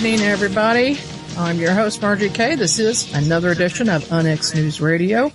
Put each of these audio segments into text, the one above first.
evening, everybody. I'm your host, Margie Kay. This is another edition of UNX News Radio.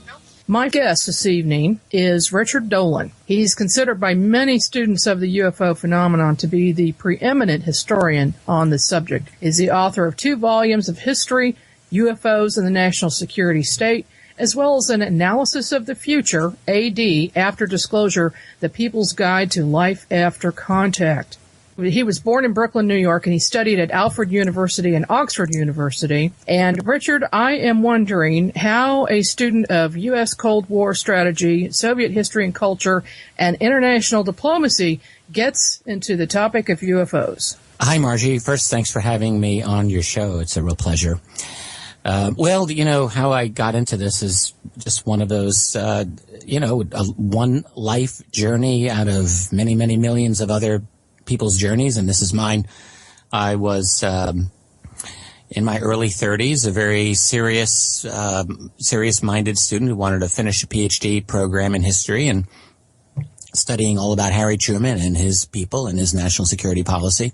My guest this evening is Richard Dolan. He's considered by many students of the UFO phenomenon to be the preeminent historian on the subject. He's the author of 2 volumes of history, UFOs and the National Security State, as well as an analysis of the future, AD, After Disclosure, The People's Guide to Life After Contact. He was born in Brooklyn, New York, and he studied at Alfred University and Oxford University. And Richard, I am wondering how a student of U.S. Cold War strategy, Soviet history and culture, and international diplomacy gets into the topic of UFOs. Hi, Margie. First, thanks for having me on your show. It's a real pleasure. Well, you know, how I got into this is just one of those, one life journey out of many, many millions of other people's journeys, and this is mine. I was in my early 30s, a very serious-minded student who wanted to finish a PhD program in history and studying all about Harry Truman and his people and his national security policy.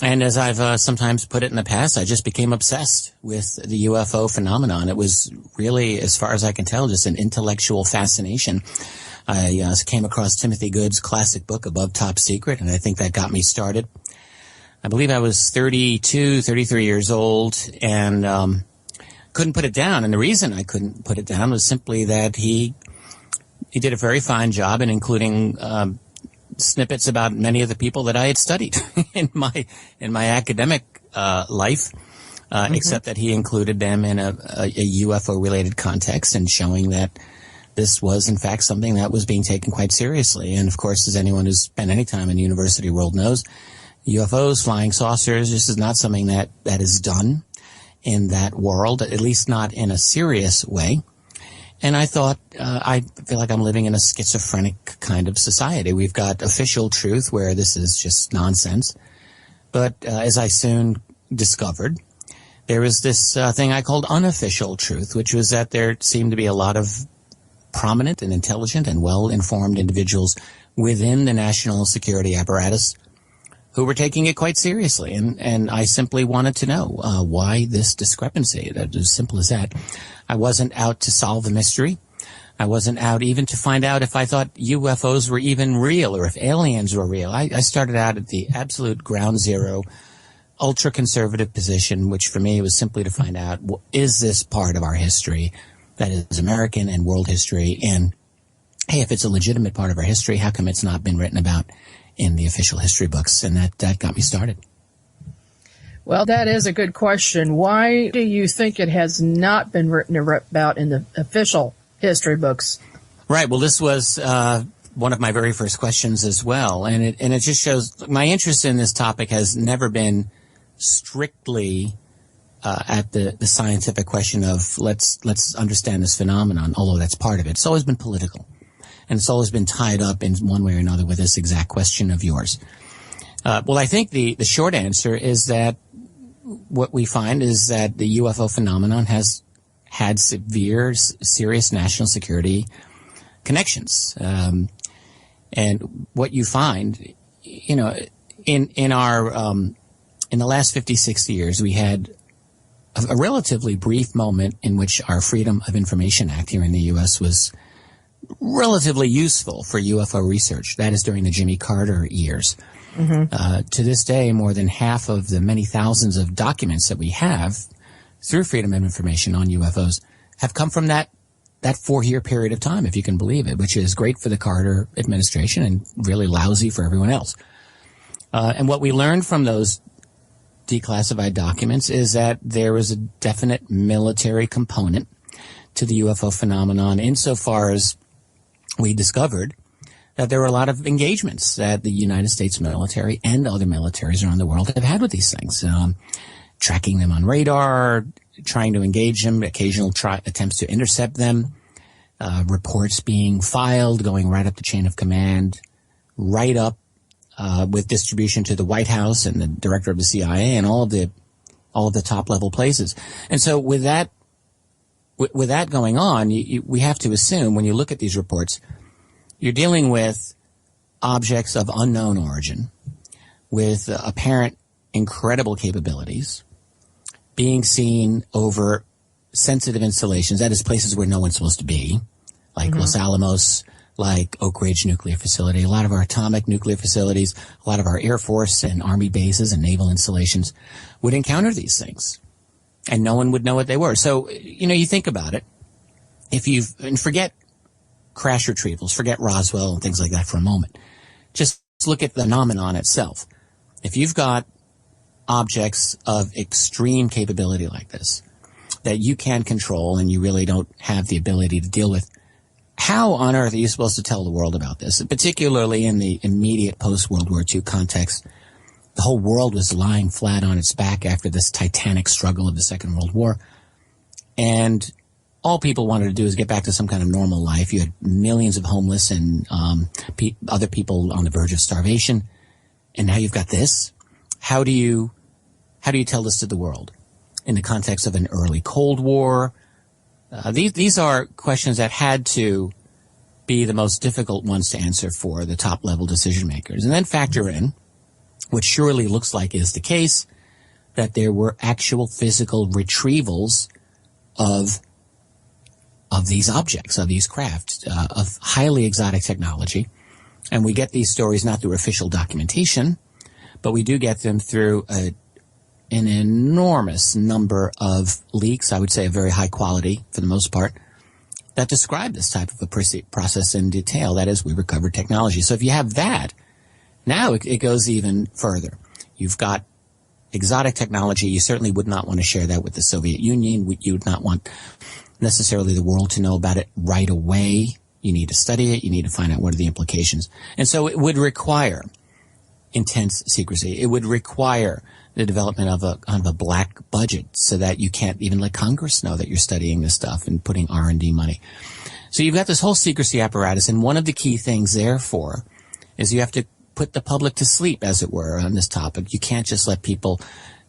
And as I've sometimes put it in the past, I just became obsessed with the UFO phenomenon. It was really, as far as I can tell, just an intellectual fascination. I came across Timothy Good's classic book, Above Top Secret, and I think that got me started. I believe I was 33 years old and couldn't put it down. And the reason I couldn't put it down was simply that he did a very fine job in including snippets about many of the people that I had studied in my academic life, except that he included them in a UFO-related context and showing that this was, in fact, something that was being taken quite seriously. And, of course, as anyone who's spent any time in the university world knows, UFOs, flying saucers, this is not something that is done in that world, at least not in a serious way. And I thought, I feel like I'm living in a schizophrenic kind of society. We've got official truth where this is just nonsense. But as I soon discovered, there was this thing I called unofficial truth, which was that there seemed to be a lot of prominent and intelligent and well-informed individuals within the national security apparatus who were taking it quite seriously. And I simply wanted to know why this discrepancy. That as simple as that. I wasn't out to solve the mystery. I wasn't out even to find out if I thought UFOs were even real or if aliens were real. I started out at the absolute ground zero, ultra-conservative position, which for me was simply to find out, is this part of our history that is American and world history? And, hey, if it's a legitimate part of our history, how come it's not been written about in the official history books? And that got me started. Well, that is a good question. Why do you think it has not been written about in the official history books? Right. Well, this was one of my very first questions as well. And it just shows my interest in this topic has never been strictly at the scientific question of let's understand this phenomenon, although that's part of it. It's always been political. And it's always been tied up in one way or another with this exact question of yours. Well, I think the short answer is that what we find is that the UFO phenomenon has had serious national security connections. And what you find, you know, in our in the last 50, 60 years, we had a relatively brief moment in which our Freedom of Information Act here in the U.S. was relatively useful for UFO research. That is during the Jimmy Carter years. Mm-hmm. To this day, more than half of the many thousands of documents that we have through Freedom of Information on UFOs have come from that 4-year period of time, if you can believe it, which is great for the Carter administration and really lousy for everyone else. And what we learned from those declassified documents is that there was a definite military component to the UFO phenomenon insofar as we discovered that there were a lot of engagements that the United States military and other militaries around the world have had with these things, tracking them on radar, trying to engage them, occasional attempts to intercept them, reports being filed, going right up the chain of command, right up with distribution to the White House and the director of the CIA and all of the top level places. And so with that going on, we have to assume when you look at these reports, you're dealing with objects of unknown origin with apparent incredible capabilities, being seen over sensitive installations, that is places where no one's supposed to be, like Los Alamos, like Oak Ridge Nuclear Facility, a lot of our atomic nuclear facilities, a lot of our Air Force and Army bases and naval installations would encounter these things. And no one would know what they were. So, you think about it. And forget crash retrievals, forget Roswell and things like that for a moment. Just look at the phenomenon itself. If you've got objects of extreme capability like this that you can control and you really don't have the ability to deal with, how on earth are you supposed to tell the world about this? And particularly in the immediate post-World War II context, the whole world was lying flat on its back after this titanic struggle of the Second World War. And all people wanted to do is get back to some kind of normal life. You had millions of homeless and other people on the verge of starvation. And now you've got this. How do you tell this to the world in the context of an early Cold War? These are questions that had to be the most difficult ones to answer for the top level decision makers. And then factor in, which surely looks like is the case, that there were actual physical retrievals of these objects, of these crafts, of highly exotic technology. And we get these stories not through official documentation, but we do get them through an enormous number of leaks, I would say of very high quality for the most part, that describe this type of a process in detail. That is, we recovered technology. So if you have that, now it goes even further. You've got exotic technology. You certainly would not want to share that with the Soviet Union. You would not want necessarily the world to know about it right away. You need to study it. You need to find out what are the implications. And so it would require intense secrecy. It would require the development of a kind of a black budget so that you can't even let Congress know that you're studying this stuff and putting R&D money. So you've got this whole secrecy apparatus, and one of the key things therefore is you have to put the public to sleep, as it were, on this topic. You can't just let people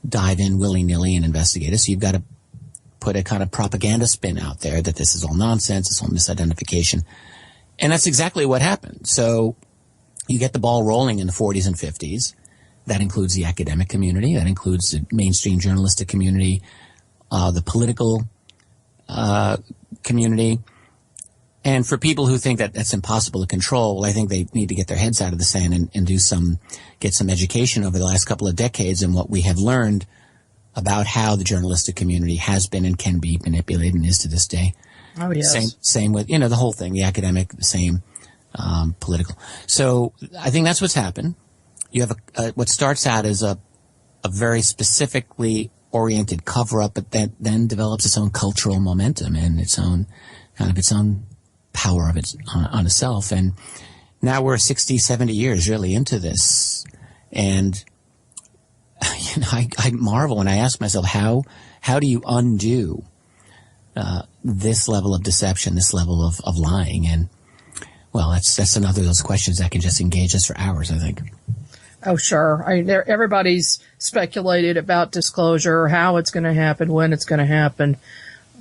dive in willy-nilly and investigate it. So you've got to put a kind of propaganda spin out there that this is all nonsense, it's all misidentification. And that's exactly what happened. So you get the ball rolling in the 40s and 50s. That includes the academic community. That includes the mainstream journalistic community, the political community. And for people who think that that's impossible to control, I think they need to get their heads out of the sand and get some education over the last couple of decades in what we have learned about how the journalistic community has been and can be manipulated and is to this day. Oh, yes. Same with, the whole thing, the academic, the same, political. So I think that's what's happened. You have what starts out as a very specifically oriented cover-up, but that then develops its own cultural momentum and its own power of its on itself. And now we're 60, 70 years really into this. And, I marvel when I ask myself, how do you undo this level of deception, this level of lying? And, well, that's another of those questions that can just engage us for hours, I think. Oh, sure. Everybody's speculated about disclosure, how it's going to happen, when it's going to happen.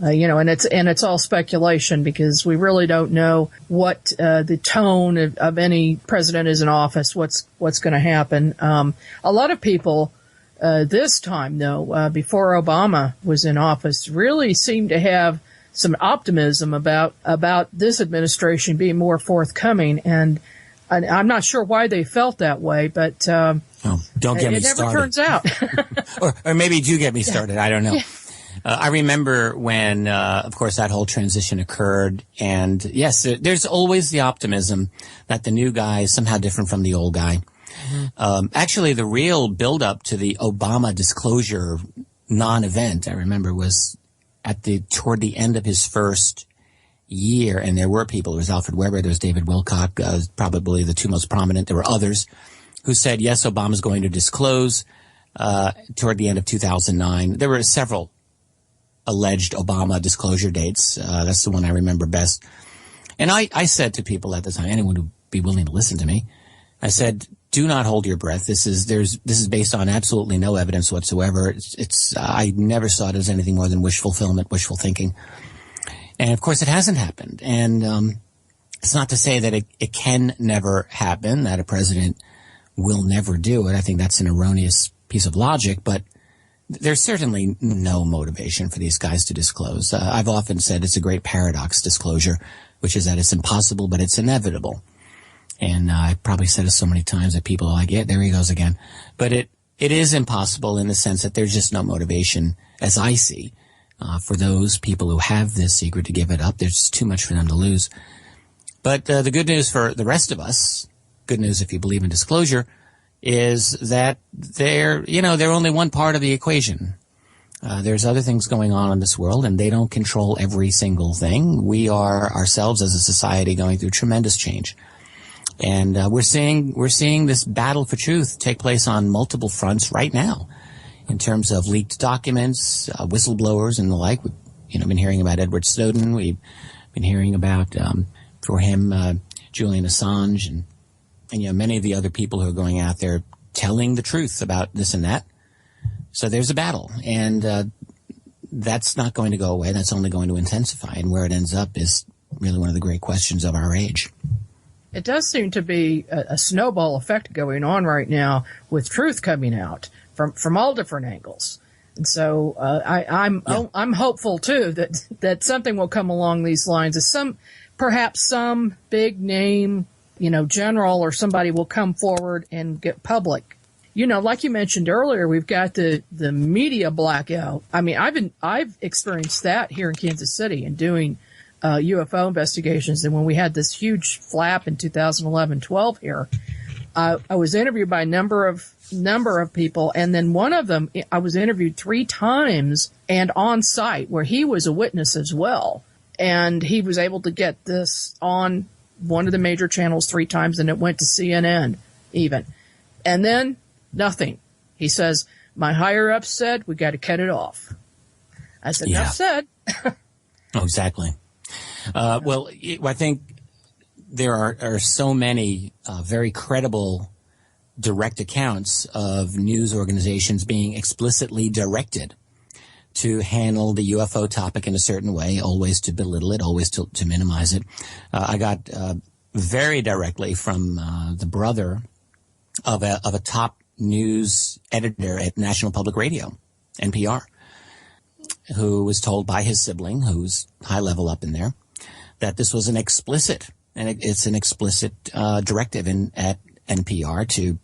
And it's all speculation because we really don't know what the tone of any president is in office, what's going to happen. A lot of people this time, though, before Obama was in office, really seemed to have some optimism about this administration being more forthcoming. And I'm not sure why they felt that way, but don't get me started. It never turns out. or maybe do get me started. I don't know. I remember when, of course, that whole transition occurred. And yes, there's always the optimism that the new guy is somehow different from the old guy. Mm-hmm. Actually, the real buildup to the Obama disclosure non-event, I remember, was toward the end of his first year. And there were people. There was Alfred Weber. There was David Wilcock, probably the two most prominent. There were others who said, yes, Obama's going to disclose toward the end of 2009. There were several alleged Obama disclosure dates. That's the one I remember best. And I said to people at the time, anyone who'd be willing to listen to me, I said, do not hold your breath. This is based on absolutely no evidence whatsoever. I never saw it as anything more than wish fulfillment, wishful thinking. And of course it hasn't happened. And it's not to say that it can never happen, that a president will never do it. I think that's an erroneous piece of logic, but there's certainly no motivation for these guys to disclose. I've often said it's a great paradox, disclosure, which is that it's impossible, but it's inevitable. And I probably said it so many times that people are like, yeah, there he goes again. But it is impossible in the sense that there's just no motivation, as I see, for those people who have this secret to give it up. There's just too much for them to lose. But the good news for the rest of us, good news if you believe in disclosure, is that they're only one part of the equation. There's other things going on in this world, and they don't control every single thing. We are ourselves as a society going through tremendous change. And we're seeing this battle for truth take place on multiple fronts right now, in terms of leaked documents, whistleblowers, and the like. We've been hearing about Edward Snowden. We've been hearing about, for him, Julian Assange, and many of the other people who are going out there telling the truth about this and that. So there's a battle, and that's not going to go away. That's only going to intensify, and where it ends up is really one of the great questions of our age. It does seem to be a snowball effect going on right now with truth coming out from all different angles. And so I'm hopeful too that something will come along these lines. Perhaps some big name, general or somebody will come forward and get public. Like you mentioned earlier, we've got the media blackout. I mean, I've experienced that here in Kansas City and doing UFO investigations. And when we had this huge flap in 2011-12 here, I was interviewed by a number of people, and then one of them I was interviewed 3 times and on site where he was a witness as well, and he was able to get this on one of the major channels 3 times, and it went to CNN even, and then nothing. He says, my higher ups said we got to cut it off. I said, enough said. Oh, exactly. Well, I think there are so many very credible direct accounts of news organizations being explicitly directed to handle the UFO topic in a certain way, always to belittle it, always to minimize it. I got very directly from the brother of a top news editor at National Public Radio, NPR, who was told by his sibling, who's high level up in there, that this was an explicit directive at NPR to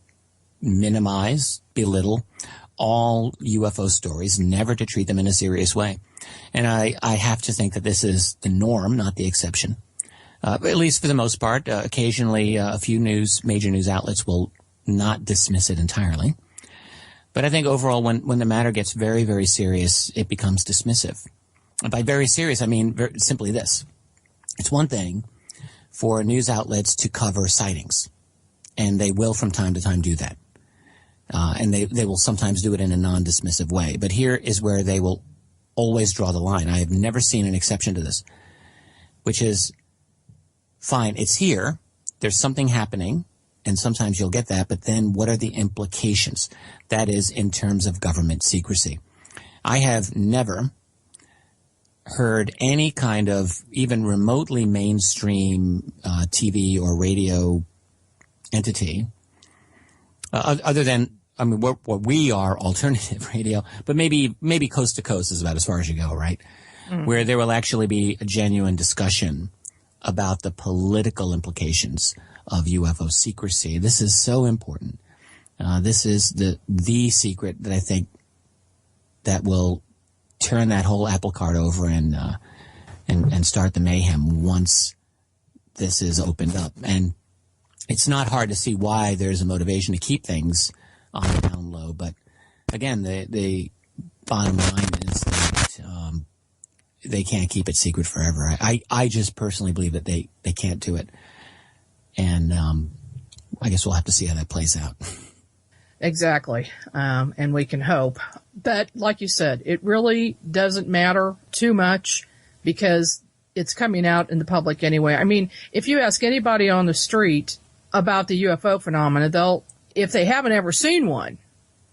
minimize, belittle all UFO stories, never to treat them in a serious way. And I have to think that this is the norm, not the exception. At least for the most part. Occasionally, a few major news outlets will not dismiss it entirely. But I think overall, when the matter gets very, very serious, it becomes dismissive. And by very serious, I mean simply this. It's one thing for news outlets to cover sightings, and they will from time to time do that. And they will sometimes do it in a non-dismissive way. But here is where they will always draw the line. I have never seen an exception to this, which is, fine, it's here, there's something happening, and sometimes you'll get that, but then what are the implications? That is in terms of government secrecy. I have never heard any kind of even remotely mainstream TV or radio entity, other than, I mean, what we are, alternative radio, but maybe coast to coast is about as far as you go, right? Mm-hmm. Where there will actually be a genuine discussion about the political implications of UFO secrecy. This is so important. This is the secret that I think that will turn that whole apple cart over and start the mayhem once this is opened up. And it's not hard to see why there's a motivation to keep things on the down low. But again, the bottom line is that they can't keep it secret forever. I just personally believe that they can't do it. And I guess we'll have to see how that plays out. Exactly. And we can hope. But like you said, it really doesn't matter too much because it's coming out in the public anyway. I mean, if you ask anybody on the street about the UFO phenomena, if they haven't ever seen one,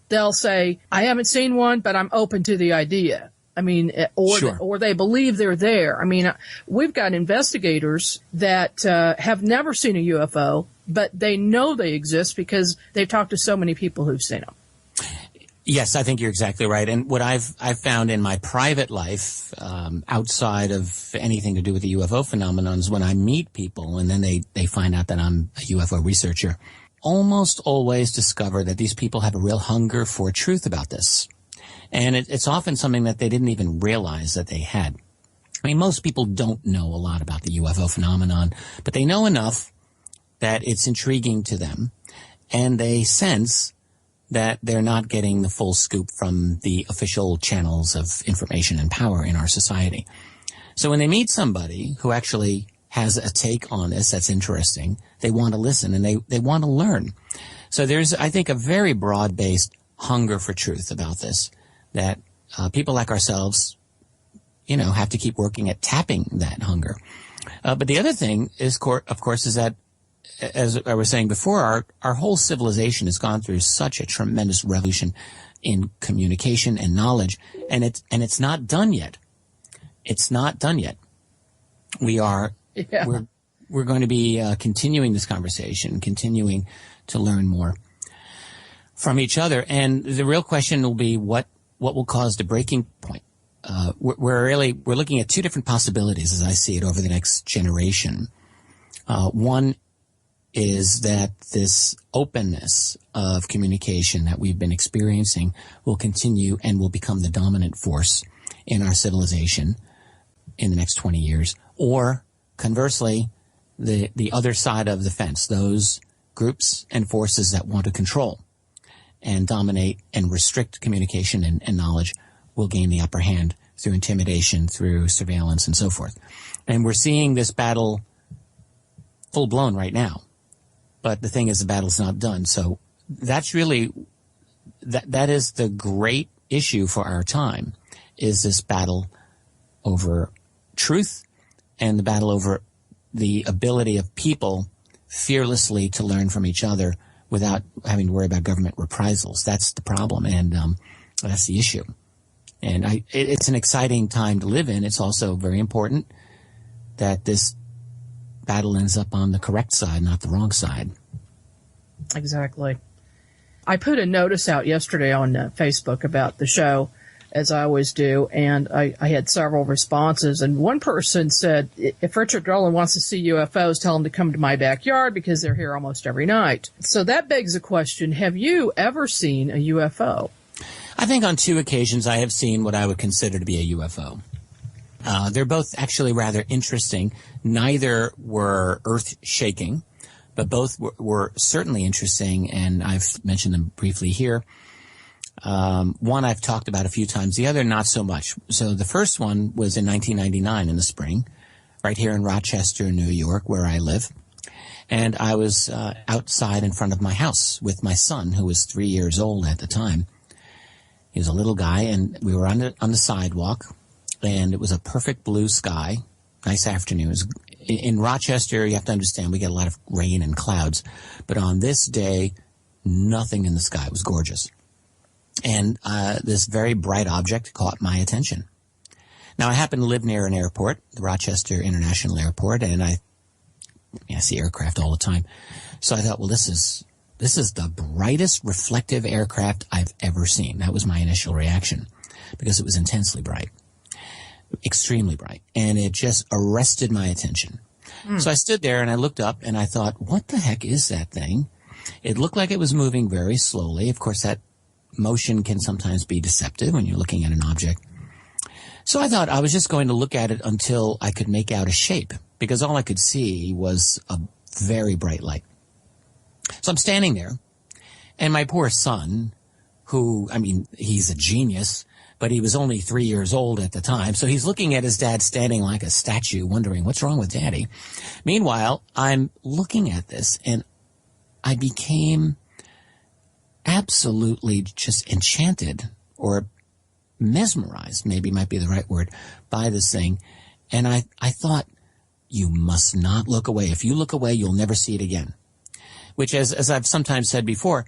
they'll say, I haven't seen one, but I'm open to the idea. I mean, or they believe they're there. I mean, we've got investigators that have never seen a UFO, but they know they exist because they've talked to so many people who've seen them. Yes, I think you're exactly right. And what I've found in my private life, outside of anything to do with the UFO phenomenon, is when I meet people and then they find out that I'm a UFO researcher, almost always discover that these people have a real hunger for truth about this. And it's often something that they didn't even realize that they had. I mean, most people don't know a lot about the UFO phenomenon, but they know enough that it's intriguing to them, and they sense that they're not getting the full scoop from the official channels of information and power in our society. So when they meet somebody who actually has a take on this that's interesting, they want to listen and they want to learn. So there's, I think, a very broad-based hunger for truth about this, that people like ourselves, have to keep working at tapping that hunger. But the other thing is, of course, is that, as I was saying before, our whole civilization has gone through such a tremendous revolution in communication and knowledge, and it's not done yet. It's not done yet. We're going to be continuing this conversation, continuing to learn more from each other, and the real question will be what will cause the breaking point. We're looking at two different possibilities as I see it over the next generation. One is that this openness of communication that we've been experiencing will continue and will become the dominant force in our civilization in the next 20 years. Or, conversely, the other side of the fence, those groups and forces that want to control and dominate and restrict communication and knowledge will gain the upper hand through intimidation, through surveillance, and so forth. And we're seeing this battle full-blown right now. But the thing is, the battle's not done. So that's really, that is the great issue for our time, is this battle over truth and the battle over the ability of people fearlessly to learn from each other without having to worry about government reprisals. That's the problem, and that's the issue. And it's an exciting time to live in. It's also very important that this battle ends up on the correct side, not the wrong side. Exactly. I put a notice out yesterday on Facebook about the show, as I always do, and I had several responses. And one person said, if Richard Dolan wants to see UFOs, tell him to come to my backyard because they're here almost every night. So that begs a question. Have you ever seen a UFO? I think on 2 occasions I have seen what I would consider to be a UFO. They're both actually rather interesting. Neither were earth-shaking, but both were certainly interesting, and I've mentioned them briefly here. One I've talked about a few times, the other not so much. So the first one was in 1999 in the spring, right here in Rochester, New York, where I live. And I was outside in front of my house with my son, who was 3 years old at the time. He was a little guy, and we were on the sidewalk, and it was a perfect blue sky, nice afternoon. It was, in Rochester, you have to understand, we get a lot of rain and clouds. But on this day, nothing in the sky. It was gorgeous. And this very bright object caught my attention. Now, I happen to live near an airport, the Rochester International Airport, and I see aircraft all the time. So I thought, well, this is the brightest reflective aircraft I've ever seen. That was my initial reaction, because it was intensely bright, extremely bright, and it just arrested my attention. So I stood there and I looked up and I thought, what the heck is that thing? It looked like it was moving very slowly. Of course, that motion can sometimes be deceptive when you're looking at an object. So I thought I was just going to look at it until I could make out a shape, because all I could see was a very bright light. So I'm standing there, and my poor son, who, he's a genius, but he was only 3 years old at the time, so he's looking at his dad standing like a statue, wondering, what's wrong with Daddy? Meanwhile, I'm looking at this, and I became absolutely just enchanted, or mesmerized, maybe might be the right word, by this thing. And I thought, you must not look away. If you look away, you'll never see it again. Which, as I've sometimes said before,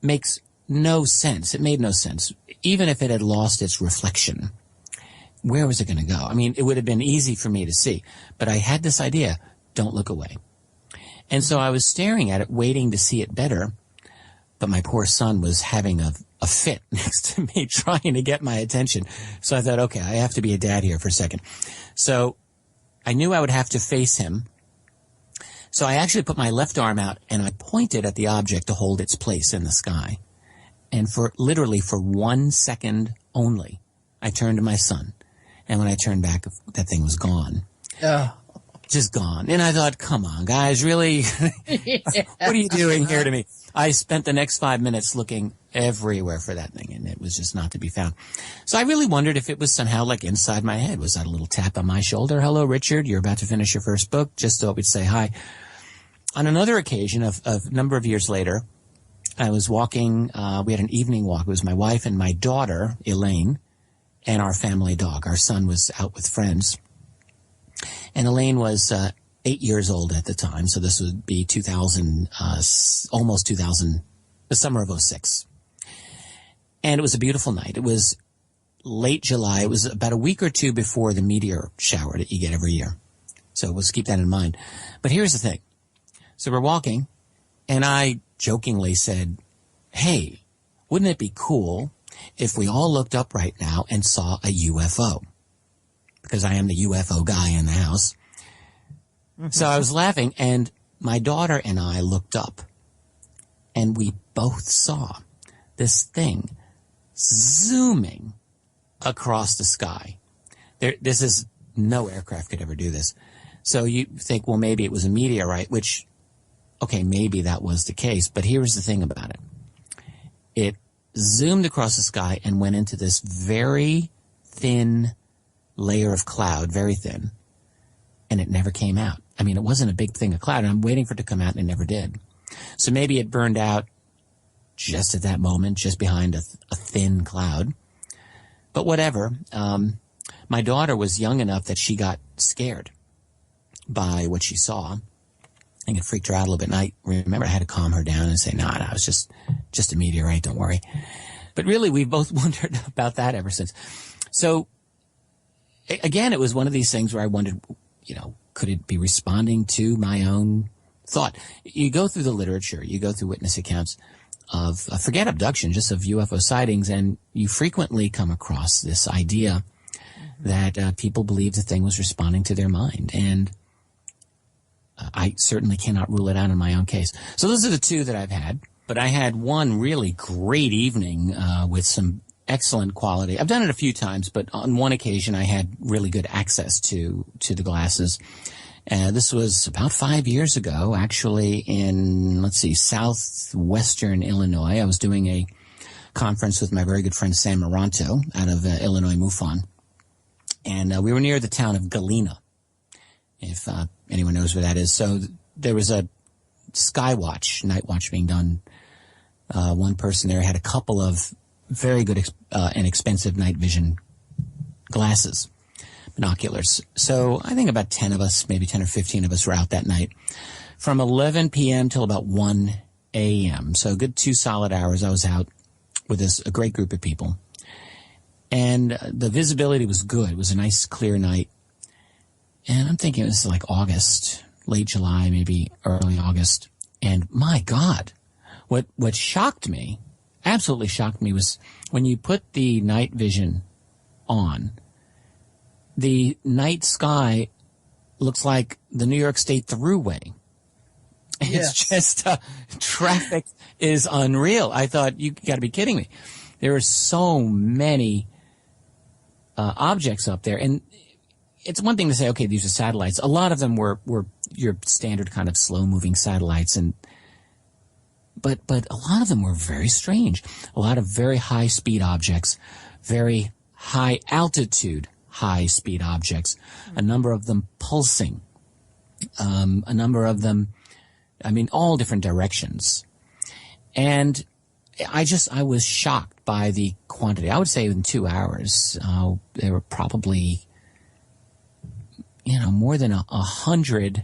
makes no sense. It made no sense. Even if it had lost its reflection, where was it going to go? It would have been easy for me to see. But I had this idea, don't look away. And so I was staring at it, waiting to see it better, But my poor son was having a fit next to me trying to get my attention. So I thought, okay, I have to be a dad here for a second. So I knew I would have to face him. So I actually put my left arm out and I pointed at the object to hold its place in the sky. And literally for 1 second only, I turned to my son. And when I turned back, that thing was gone. Just gone. And I thought, come on, guys, really? What are you doing here to me? I spent the next 5 minutes looking everywhere for that thing, and it was just not to be found. So I really wondered if it was somehow like inside my head. Was that a little tap on my shoulder? Hello, Richard, you're about to finish your first book. Just thought we'd say hi. On another occasion, a number of years later, I was walking. We had an evening walk. It was my wife and my daughter, Elaine, and our family dog. Our son was out with friends. And Elaine was 8 years old at the time, so this would be 2000, almost 2000, the summer of 06. And it was a beautiful night. It was late July. It was about a week or two before the meteor shower that you get every year. So let's keep that in mind. But here's the thing. So we're walking, and I jokingly said, hey, wouldn't it be cool if we all looked up right now and saw a UFO? Because I am the UFO guy in the house. So I was laughing, and my daughter and I looked up, and we both saw this thing zooming across the sky. This is, no aircraft could ever do this. So you think, well, maybe it was a meteorite, which, okay, maybe that was the case, but here's the thing about it. It zoomed across the sky and went into this very thin layer of cloud, very thin, and it never came out. I mean, it wasn't a big thing of cloud, and I'm waiting for it to come out, and it never did. So maybe it burned out just at that moment, just behind a thin cloud. But whatever. My daughter was young enough that she got scared by what she saw. I think it freaked her out a little bit, and I remember I had to calm her down and say, no, it was just a meteorite, don't worry. But really, we've both wondered about that ever since. So, again, it was one of these things where I wondered, could it be responding to my own thought? You go through the literature, you go through witness accounts of, forget abduction, just of UFO sightings, and you frequently come across this idea that people believe the thing was responding to their mind. And I certainly cannot rule it out in my own case. So those are the two that I've had. But I had one really great evening with some excellent quality. I've done it a few times, but on one occasion I had really good access to the glasses. This was about 5 years ago, actually, in, southwestern Illinois. I was doing a conference with my very good friend Sam Moranto out of Illinois MUFON. And we were near the town of Galena, if anyone knows where that is. So there was a sky watch, night watch being done. One person there had a couple of very good and expensive night vision glasses, binoculars. So I think about 10 of us, maybe 10 or 15 of us were out that night from 11 p.m. till about 1 a.m. So a good 2 solid hours I was out with a great group of people. And the visibility was good. It was a nice, clear night. And I'm thinking it was like August, late July, maybe early August. And my God, what shocked me, absolutely shocked me, was when you put the night vision on, the night sky looks like the New York State Thruway. It's just, traffic is unreal. I thought, you got to be kidding me. There are so many objects up there. And it's one thing to say, okay, these are satellites. A lot of them were your standard kind of slow-moving satellites, but a lot of them were very strange. A lot of very high-speed objects, very high-altitude, high-speed objects. A number of them pulsing. A number of them, all different directions. And I was shocked by the quantity. I would say in 2 hours, there were probably, more than 100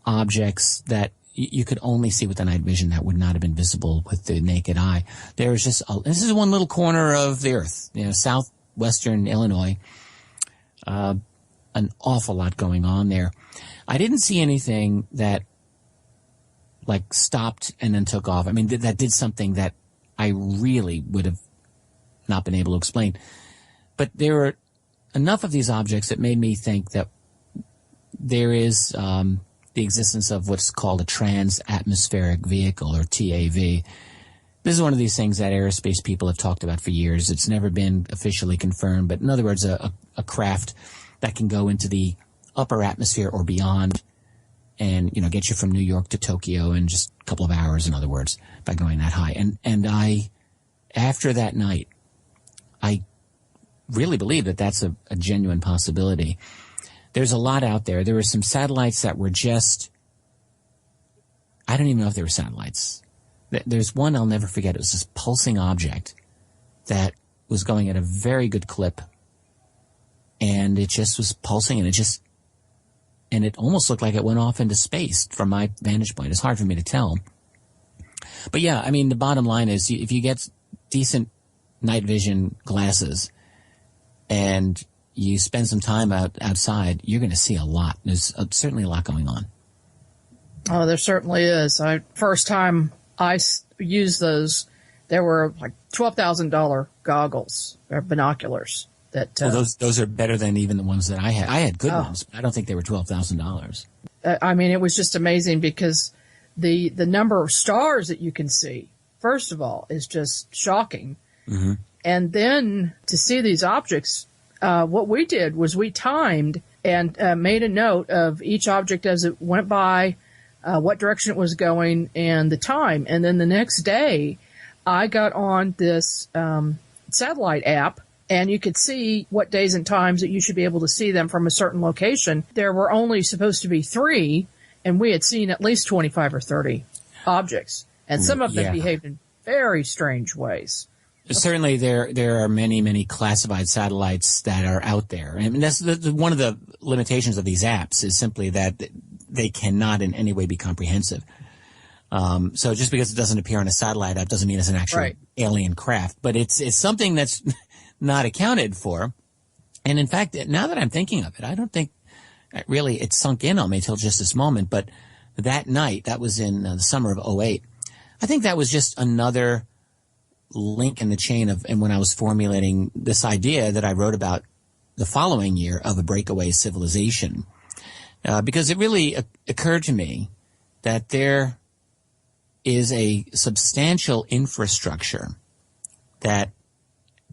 objects that you could only see with the night vision that would not have been visible with the naked eye. There was just, this is one little corner of the earth, southwestern Illinois. An awful lot going on there. I didn't see anything that like stopped and then took off. I mean, that did something that I really would have not been able to explain. But there were enough of these objects that made me think that there is the existence of what's called a trans-atmospheric vehicle, or TAV. This is one of these things that aerospace people have talked about for years. It's never been officially confirmed, but in other words, a craft that can go into the upper atmosphere or beyond and, you know, get you from New York to Tokyo in just a couple of hours, in other words, by going that high. And I, after that night, I really believe that that's a genuine possibility. There's a lot out there. There were some satellites that were just, I don't even know if they were satellites. There's one I'll never forget. It was this pulsing object that was going at a very good clip, and it just was pulsing, and it almost looked like it went off into space from my vantage point. It's hard for me to tell. But yeah, I mean, the bottom line is if you get decent night vision glasses and you spend some time outside, you're going to see a lot. There's certainly a lot going on. Oh, there certainly is. First time I used those, there were like $12,000 goggles or binoculars. Well, those are better than even the ones that I had. I had good ones, but I don't think they were $12,000. I mean, it was just amazing because the number of stars that you can see, first of all, is just shocking. Mm-hmm. And then to see these objects, what we did was we timed and made a note of each object as it went by, what direction it was going, and the time. And then the next day, I got on this satellite app, and you could see what days and times that you should be able to see them from a certain location. There were only supposed to be 3, and we had seen at least 25 or 30 objects. And some of them behaved in very strange ways. Certainly there are many, many classified satellites that are out there. And that's one of the limitations of these apps is simply that they cannot in any way be comprehensive. So just because it doesn't appear on a satellite app doesn't mean it's an actual alien craft. But it's something that's not accounted for. And in fact, now that I'm thinking of it, I don't think really it sunk in on me till just this moment. But that night, that was in the summer of 2008, I think that was just another link in the chain of, and when I was formulating this idea that I wrote about the following year of a breakaway civilization, because it really occurred to me that there is a substantial infrastructure that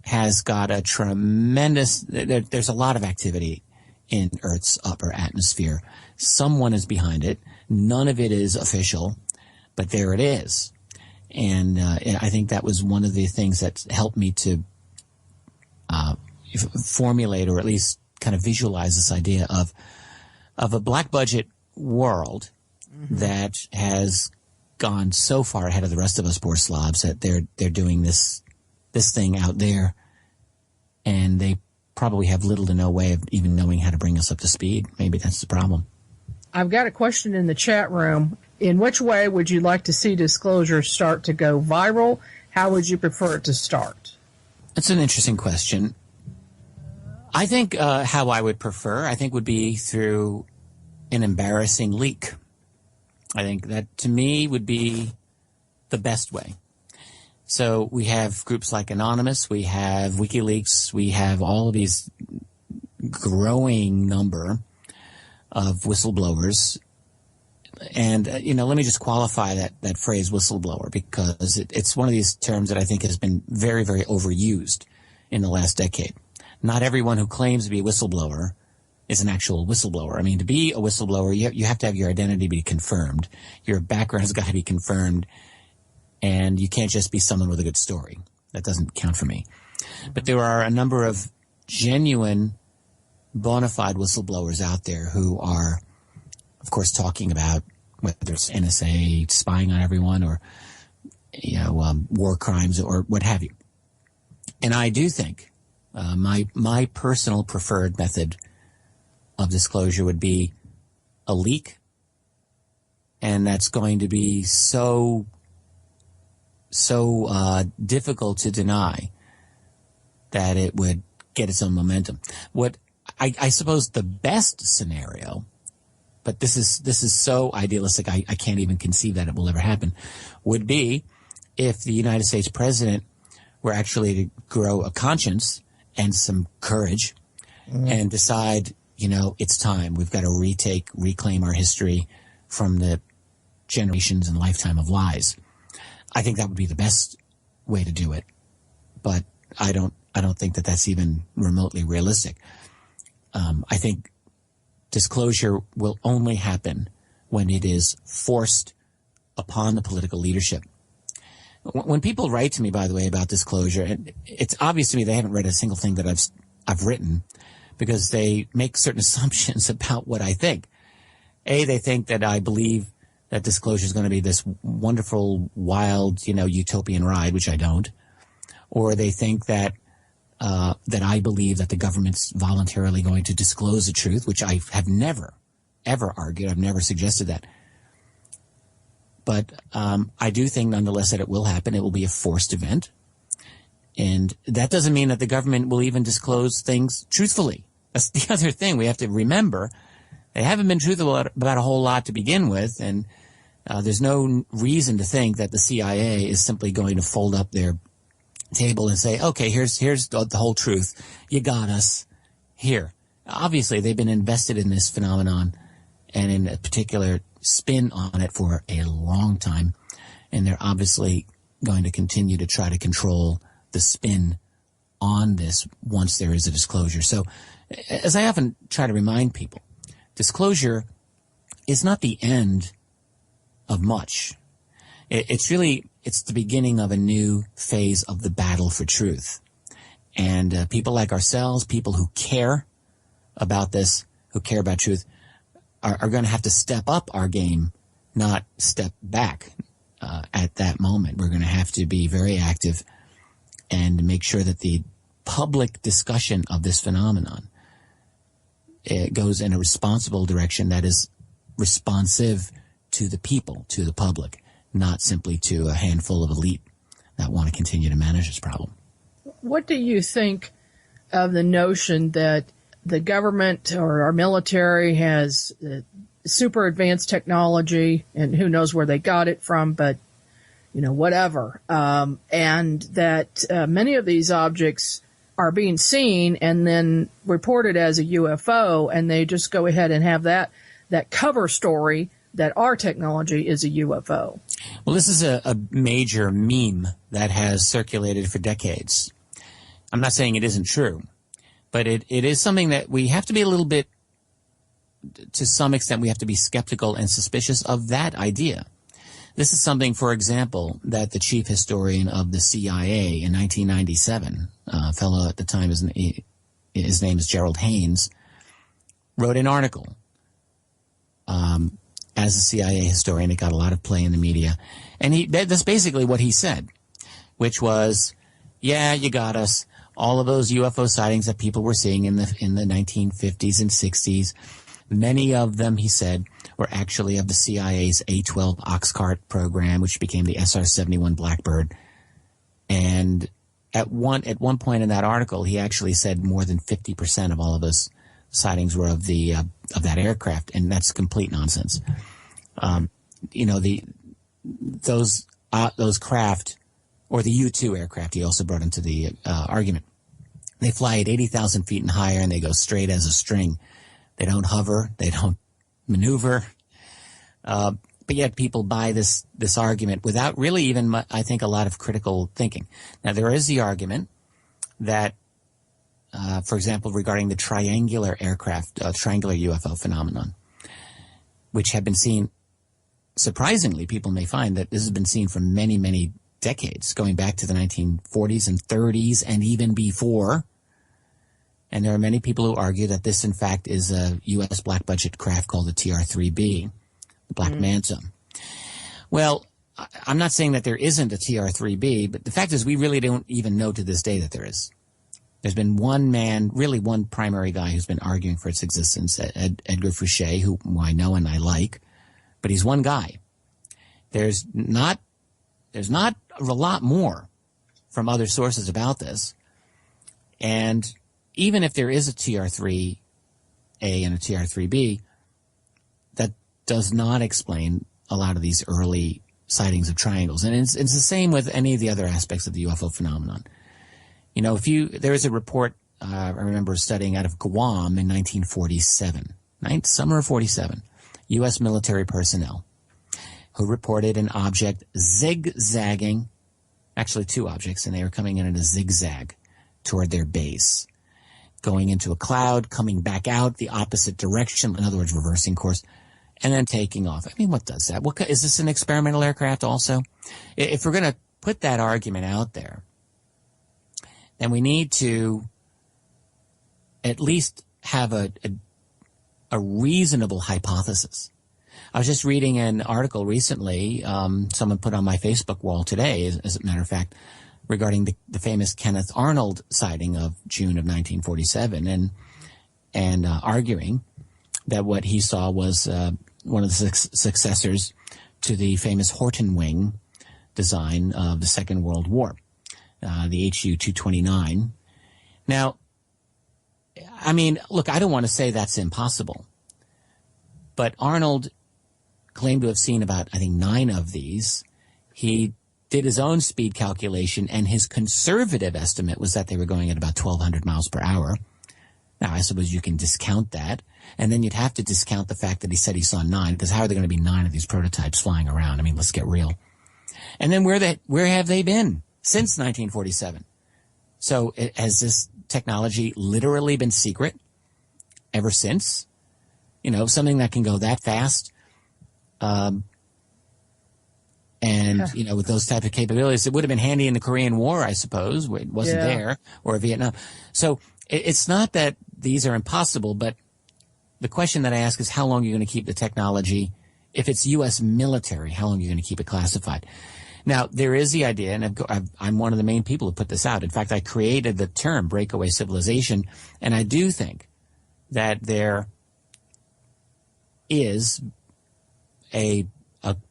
has got a tremendous, there's a lot of activity in Earth's upper atmosphere. Someone is behind it. None of it is official, but there it is. And I think that was one of the things that helped me to formulate, or at least kind of visualize, this idea of a black budget world that has gone so far ahead of the rest of us poor slobs that they're doing this thing out there, and they probably have little to no way of even knowing how to bring us up to speed. Maybe that's the problem. I've got a question in the chat room. In which way would you like to see disclosures start to go viral? How would you prefer it to start? That's an interesting question. I think how I would prefer, would be through an embarrassing leak. I think that, to me, would be the best way. So we have groups like Anonymous, we have WikiLeaks, we have all of these growing number of whistleblowers. And, let me just qualify that phrase whistleblower, because it's one of these terms that I think has been very, very overused in the last decade. Not everyone who claims to be a whistleblower is an actual whistleblower. I mean, to be a whistleblower, you have to have your identity be confirmed. Your background has got to be confirmed. And you can't just be someone with a good story. That doesn't count for me. But there are a number of genuine, bona fide whistleblowers out there who are, of course, talking about whether it's NSA spying on everyone, or war crimes, or what have you. And I do think my personal preferred method of disclosure would be a leak, and that's going to be so difficult to deny that it would get its own momentum. What I suppose the best scenario but this is so idealistic, I can't even conceive that it will ever happen, would be if the United States president were actually to grow a conscience and some courage and decide, it's time. We've got to reclaim our history from the generations and lifetime of lies. I think that would be the best way to do it, but I don't think that that's even remotely realistic. I think disclosure will only happen when it is forced upon the political leadership. When people write to me, by the way, about disclosure, and it's obvious to me they haven't read a single thing that I've written, because they make certain assumptions about what I think. They think that I believe that disclosure is going to be this wonderful, wild, utopian ride, which I don't. Or they think that I believe that the government's voluntarily going to disclose the truth, which I have never, ever argued. I've never suggested that. But I do think, nonetheless, that it will happen. It will be a forced event. And that doesn't mean that the government will even disclose things truthfully. That's the other thing we have to remember. They haven't been truthful about a whole lot to begin with, and there's no reason to think that the CIA is simply going to fold up their table and say, okay, here's the whole truth. You got us here. Obviously, they've been invested in this phenomenon and in a particular spin on it for a long time, and they're obviously going to continue to try to control the spin on this once there is a disclosure. So, as I often try to remind people, disclosure is not the end of much. It's the beginning of a new phase of the battle for truth. And people like ourselves, people who care about this, who care about truth, are going to have to step up our game, not step back at that moment. We're going to have to be very active and make sure that the public discussion of this phenomenon goes in a responsible direction that is responsive to the people, to the public, not simply to a handful of elite that want to continue to manage this problem. What do you think of the notion that the government or our military has super advanced technology, and who knows where they got it from, but whatever, and that many of these objects are being seen and then reported as a UFO, and they just go ahead and have that cover story that our technology is a UFO? Well, this is a major meme that has circulated for decades. I'm not saying it isn't true, but it is something that we have to be a little bit, to some extent, we have to be skeptical and suspicious of that idea. This is something, for example, that the chief historian of the CIA in 1997, a fellow at the time, his name is Gerald Haynes, wrote an article as a CIA historian. It got a lot of play in the media. And that's basically what he said, which was, yeah, you got us. All of those UFO sightings that people were seeing in the 1950s and 60s, many of them, he said, were actually of the CIA's A-12 Oxcart program, which became the SR-71 Blackbird. And at one point in that article, he actually said more than 50% of all of those sightings were of that aircraft, and that's complete nonsense. Those craft, or the U-2 aircraft, he also brought into the argument. They fly at 80,000 feet and higher, and they go straight as a string. They don't hover. They don't maneuver. But yet people buy this argument without really even, I think, a lot of critical thinking. Now, there is the argument that, for example, regarding the triangular aircraft, triangular UFO phenomenon, which have been seen, surprisingly, people may find that this has been seen for many, many decades, going back to the 1940s and 30s and even before. And there are many people who argue that this, in fact, is a U.S. black budget craft called the TR-3B, the Black Manta. Well, I'm not saying that there isn't a TR-3B, but the fact is we really don't even know to this day that there is. There's been one man, really one primary guy, who's been arguing for its existence, Edgar Fouché, who I know and I like, but he's one guy. There's not a lot more from other sources about this. And even if there is a TR-3A and a TR-3B, does not explain a lot of these early sightings of triangles. And it's the same with any of the other aspects of the UFO phenomenon. You know, there is a report, I remember studying out of Guam in 1947, summer of 47, U.S. military personnel who reported an object zigzagging, actually two objects, and they were coming in a zigzag toward their base, going into a cloud, coming back out the opposite direction, in other words, reversing course, and then taking off. I mean, what does that? Is this an experimental aircraft also? If we're going to put that argument out there, then we need to at least have a reasonable hypothesis. I was just reading an article recently, someone put on my Facebook wall today, as a matter of fact, regarding the famous Kenneth Arnold sighting of June of 1947, and arguing that what he saw was one of the successors to the famous Horton wing design of the Second World War, the HU-229. Now, I mean, look, I don't want to say that's impossible, but Arnold claimed to have seen about, I think, 9 of these. He did his own speed calculation, and his conservative estimate was that they were going at about 1,200 miles per hour. Now, I suppose you can discount that, and then you'd have to discount the fact that he said he saw 9, because how are there going to be 9 of these prototypes flying around? I mean, let's get real. And then where have they been since 1947? So has this technology literally been secret ever since? You know, something that can go that fast, and, you know, with those type of capabilities, it would have been handy in the Korean War, I suppose. It wasn't there, or Vietnam. So it's not that these are impossible, but the question that I ask is how long are you going to keep the technology? If it's U.S. military, how long are you going to keep it classified? Now, there is the idea, and I'm one of the main people who put this out. In fact, I created the term breakaway civilization, and I do think that there is a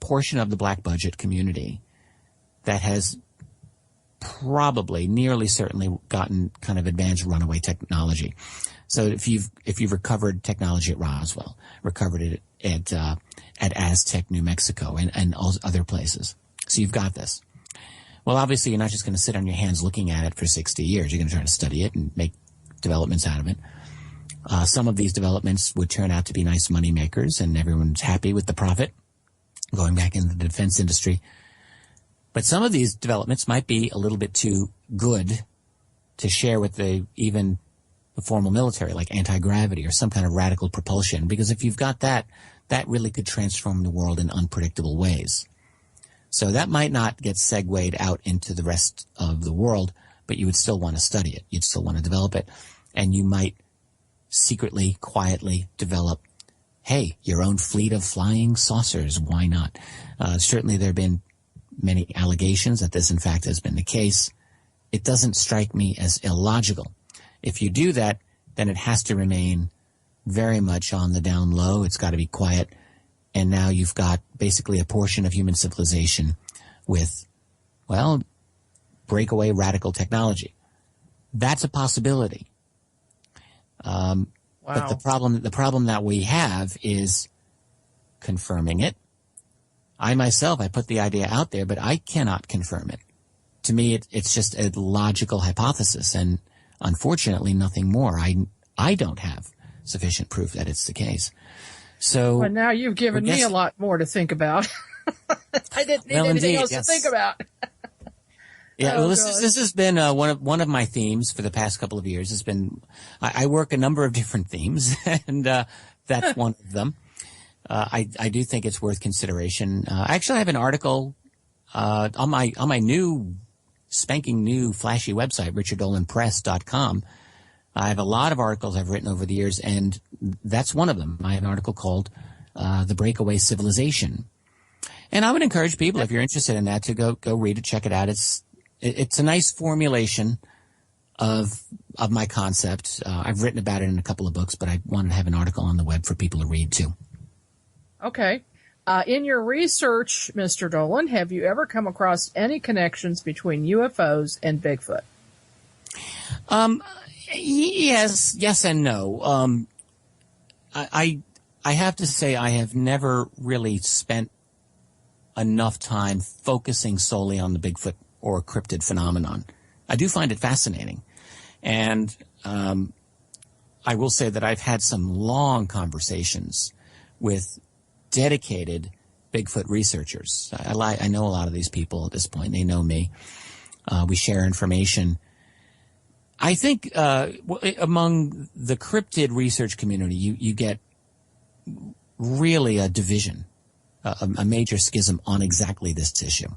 portion of the black budget community that has probably, nearly certainly, gotten kind of advanced runaway technology. So if you've recovered technology at Roswell, recovered it at Aztec, New Mexico, and all other places, so you've got this. Well, obviously, you're not just going to sit on your hands looking at it for 60 years. You're going to try to study it and make developments out of it. Some of these developments would turn out to be nice money makers, and everyone's happy with the profit going back into the defense industry. But some of these developments might be a little bit too good to share with even the formal military, like anti-gravity or some kind of radical propulsion, because if you've got that really could transform the world in unpredictable ways. So that might not get segued out into the rest of the world, but you would still want to study it. You'd still want to develop it. And you might secretly, quietly develop, hey, your own fleet of flying saucers. Why not? Certainly there have been many allegations that this, in fact, has been the case. It doesn't strike me as illogical. If you do that, then it has to remain very much on the down low. It's got to be quiet. And now you've got basically a portion of human civilization with, well, breakaway radical technology. That's a possibility. Wow. But the problem that we have is confirming it. I myself, I put the idea out there, but I cannot confirm it. To me, it's just a logical hypothesis, and unfortunately, nothing more. I don't have sufficient proof that it's the case. So, well, now you've given me a lot more to think about. I didn't need anything else to think about. Yeah, well, this has been one of my themes for the past couple of years. Has been I work a number of different themes, and that's one of them. I do think it's worth consideration. I actually have an article on my new spanking new flashy website, richarddolanpress.com. I have a lot of articles I've written over the years, and that's one of them. I have an article called "The Breakaway Civilization," and I would encourage people, if you're interested in that, to go read it, check it out. It's a nice formulation of my concept. I've written about it in a couple of books, but I wanted to have an article on the web for people to read too. Okay. In your research, Mr. Dolan, have you ever come across any connections between UFOs and Bigfoot? Yes and no. I I have to say I have never really spent enough time focusing solely on the Bigfoot or cryptid phenomenon. I do find it fascinating. And I will say that I've had some long conversations with dedicated Bigfoot researchers. I know a lot of these people at this point. They know me. We share information. I think among the cryptid research community, you get really a division, a major schism on exactly this issue.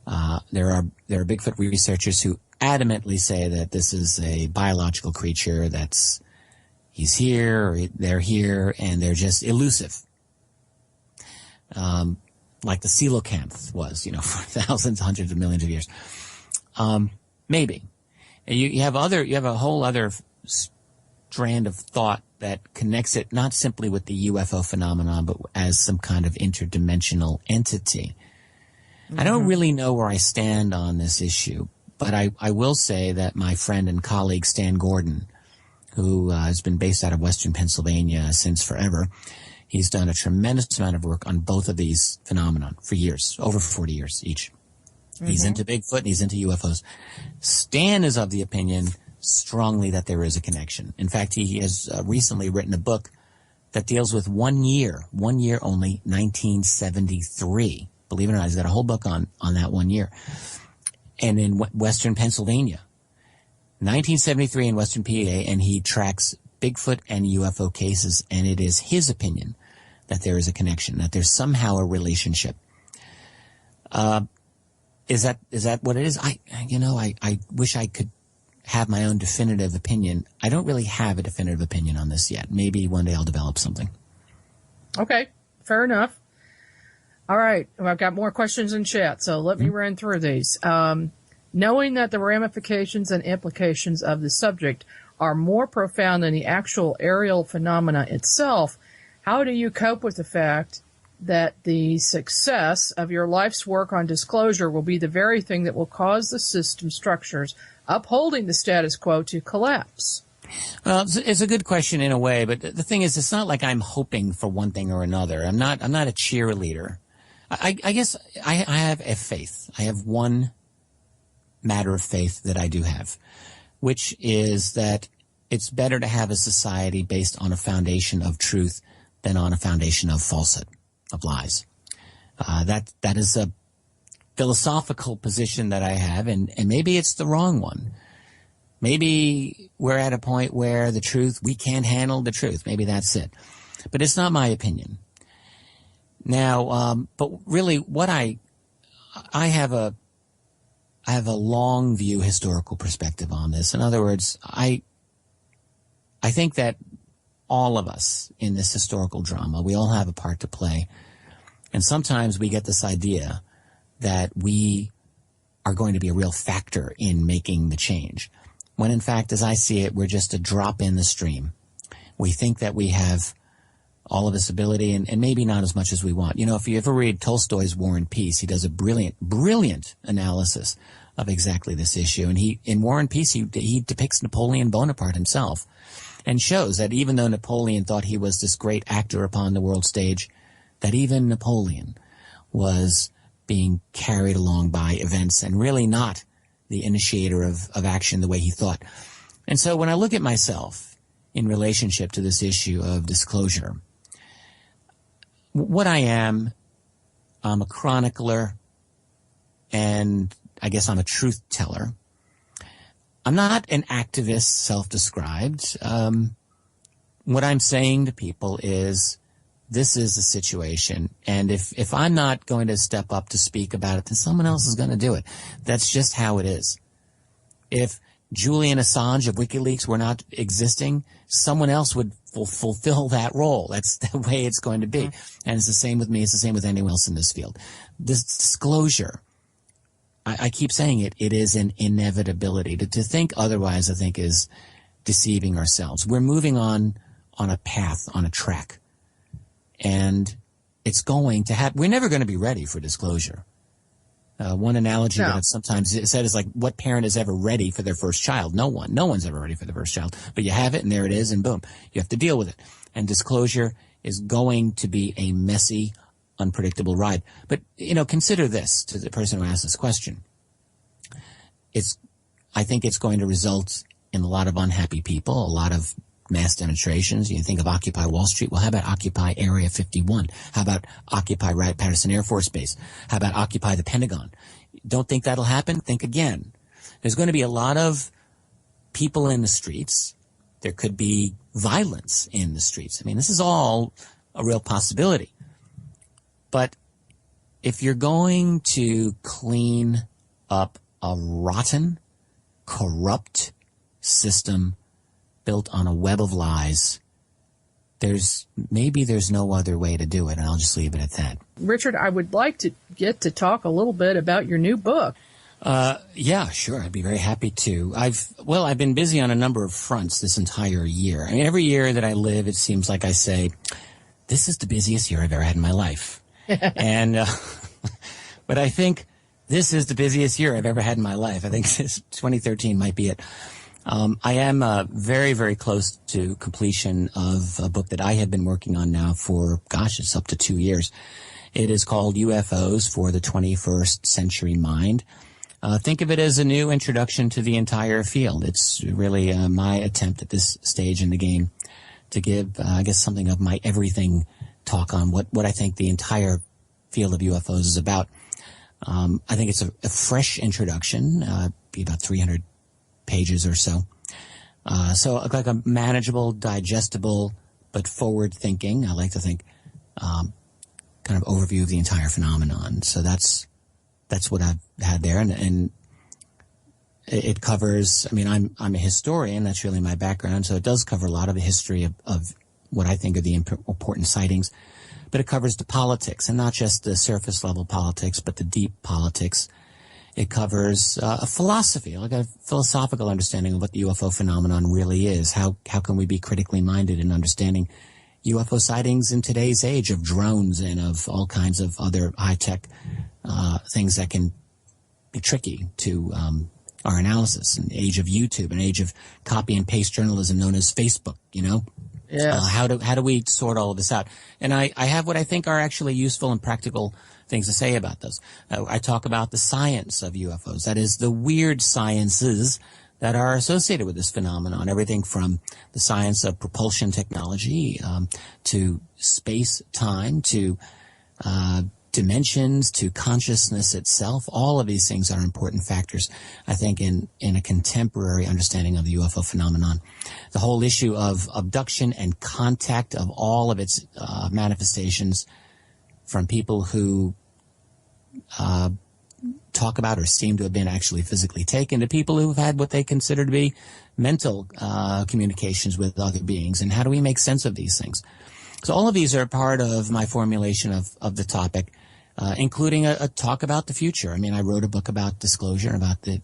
There are Bigfoot researchers who adamantly say that this is a biological creature, he's here, or they're here, and they're just elusive. Like the coelacanth was, for thousands, hundreds of millions of years. Maybe. You have a whole other strand of thought that connects it not simply with the UFO phenomenon, but as some kind of interdimensional entity. Mm-hmm. I don't really know where I stand on this issue, but I will say that my friend and colleague Stan Gordon, who has been based out of Western Pennsylvania since forever, he's done a tremendous amount of work on both of these phenomena for years, over 40 years each. Mm-hmm. He's into Bigfoot and he's into UFOs. Stan is of the opinion strongly that there is a connection. In fact, he has recently written a book that deals with 1 year only, 1973. Believe it or not, he's got a whole book on that 1 year. And in Western Pennsylvania, 1973 in Western PA, and he tracks Bigfoot and UFO cases, and it is his opinion that there is a connection, that there's somehow a relationship. Is that what it is? I wish I could have my own definitive opinion. I don't really have a definitive opinion on this yet. Maybe one day I'll develop something. Okay, fair enough. All right, well, I've got more questions in chat, so let me run through these. Knowing that the ramifications and implications of the subject are more profound than the actual aerial phenomena itself, how do you cope with the fact that the success of your life's work on disclosure will be the very thing that will cause the system structures upholding the status quo to collapse? Well, it's a good question in a way, but the thing is, it's not like I'm hoping for one thing or another. I'm not a cheerleader. I guess I have a faith. I have one matter of faith that I do have, which is that it's better to have a society based on a foundation of truth than on a foundation of falsehood, of lies. That is a philosophical position that I have, and maybe it's the wrong one. Maybe we're at a point where we can't handle the truth. Maybe that's it. But it's not my opinion. Now, but really what I have a long view historical perspective on this. In other words, I think that all of us in this historical drama, we all have a part to play. And sometimes we get this idea that we are going to be a real factor in making the change, when in fact, as I see it, we're just a drop in the stream. We think that we have all of this ability and maybe not as much as we want. If you ever read Tolstoy's War and Peace, he does a brilliant analysis of exactly this issue. And in War and Peace, he depicts Napoleon Bonaparte himself and shows that even though Napoleon thought he was this great actor upon the world stage, that even Napoleon was being carried along by events and really not the initiator of action the way he thought. And so when I look at myself in relationship to this issue of disclosure, what I am, I'm a chronicler, and I guess I'm a truth teller. I'm not an activist, self-described. What I'm saying to people is, this is the situation, and if I'm not going to step up to speak about it, then someone else is going to do it. That's just how it is. If Julian Assange of WikiLeaks were not existing, someone else would fulfill that role. That's the way it's going to be. And it's the same with me. It's the same with anyone else in this field. This disclosure, I keep saying it is an inevitability. To think otherwise, I think, is deceiving ourselves. We're moving on a path, on a track. And it's going to happen. We're never going to be ready for disclosure. One analogy that I've sometimes said is like, what parent is ever ready for their first child? No one. No one's ever ready for their first child. But you have it, and there it is, and boom. You have to deal with it. And disclosure is going to be a messy, unpredictable ride. But, consider this to the person who asked this question. I think it's going to result in a lot of unhappy people, a lot of mass demonstrations. You think of Occupy Wall Street. Well, how about Occupy Area 51? How about Occupy Wright-Patterson Air Force Base? How about Occupy the Pentagon? Don't think that'll happen? Think again. There's going to be a lot of people in the streets. There could be violence in the streets. I mean, this is all a real possibility. But if you're going to clean up a rotten, corrupt system built on a web of lies, there's no other way to do it, and I'll just leave it at that. Richard, I would like to get to talk a little bit about your new book. Yeah, sure. I'd be very happy to. I've been busy on a number of fronts this entire year. I mean, every year that I live, it seems like I say, this is the busiest year I've ever had in my life. And, but I think this is the busiest year I've ever had in my life. I think 2013 might be it. I am very, very close to completion of a book that I have been working on now for, it's up to 2 years. It is called UFOs for the 21st Century Mind. Think of it as a new introduction to the entire field. It's really my attempt at this stage in the game to give, something of my everything talk on what I think the entire field of UFOs is about. I think it's a fresh introduction, be about 300 pages or so. So like a manageable, digestible, but forward-thinking, I like to think, kind of overview of the entire phenomenon. So that's what I've had there, and it covers. I mean, I'm a historian. That's really my background. So it does cover a lot of the history of what I think are the important sightings. But it covers the politics, and not just the surface level politics, but the deep politics. It covers a philosophy, like a philosophical understanding of what the UFO phenomenon really is. How can we be critically minded in understanding UFO sightings in today's age of drones and of all kinds of other high-tech things that can be tricky to our analysis. An age of YouTube, an age of copy and paste journalism known as Facebook, Yeah. How do we sort all of this out? And I have what I think are actually useful and practical things to say about those. I talk about the science of UFOs. That is, the weird sciences that are associated with this phenomenon. Everything from the science of propulsion technology to space-time to dimensions to consciousness itself. All of these things are important factors, I think, in a contemporary understanding of the UFO phenomenon. The whole issue of abduction and contact of all of its manifestations, from people who talk about or seem to have been actually physically taken to people who have had what they consider to be mental communications with other beings. And how do we make sense of these things? So all of these are part of my formulation of the topic, including a talk about the future. I mean, I wrote a book about disclosure, about the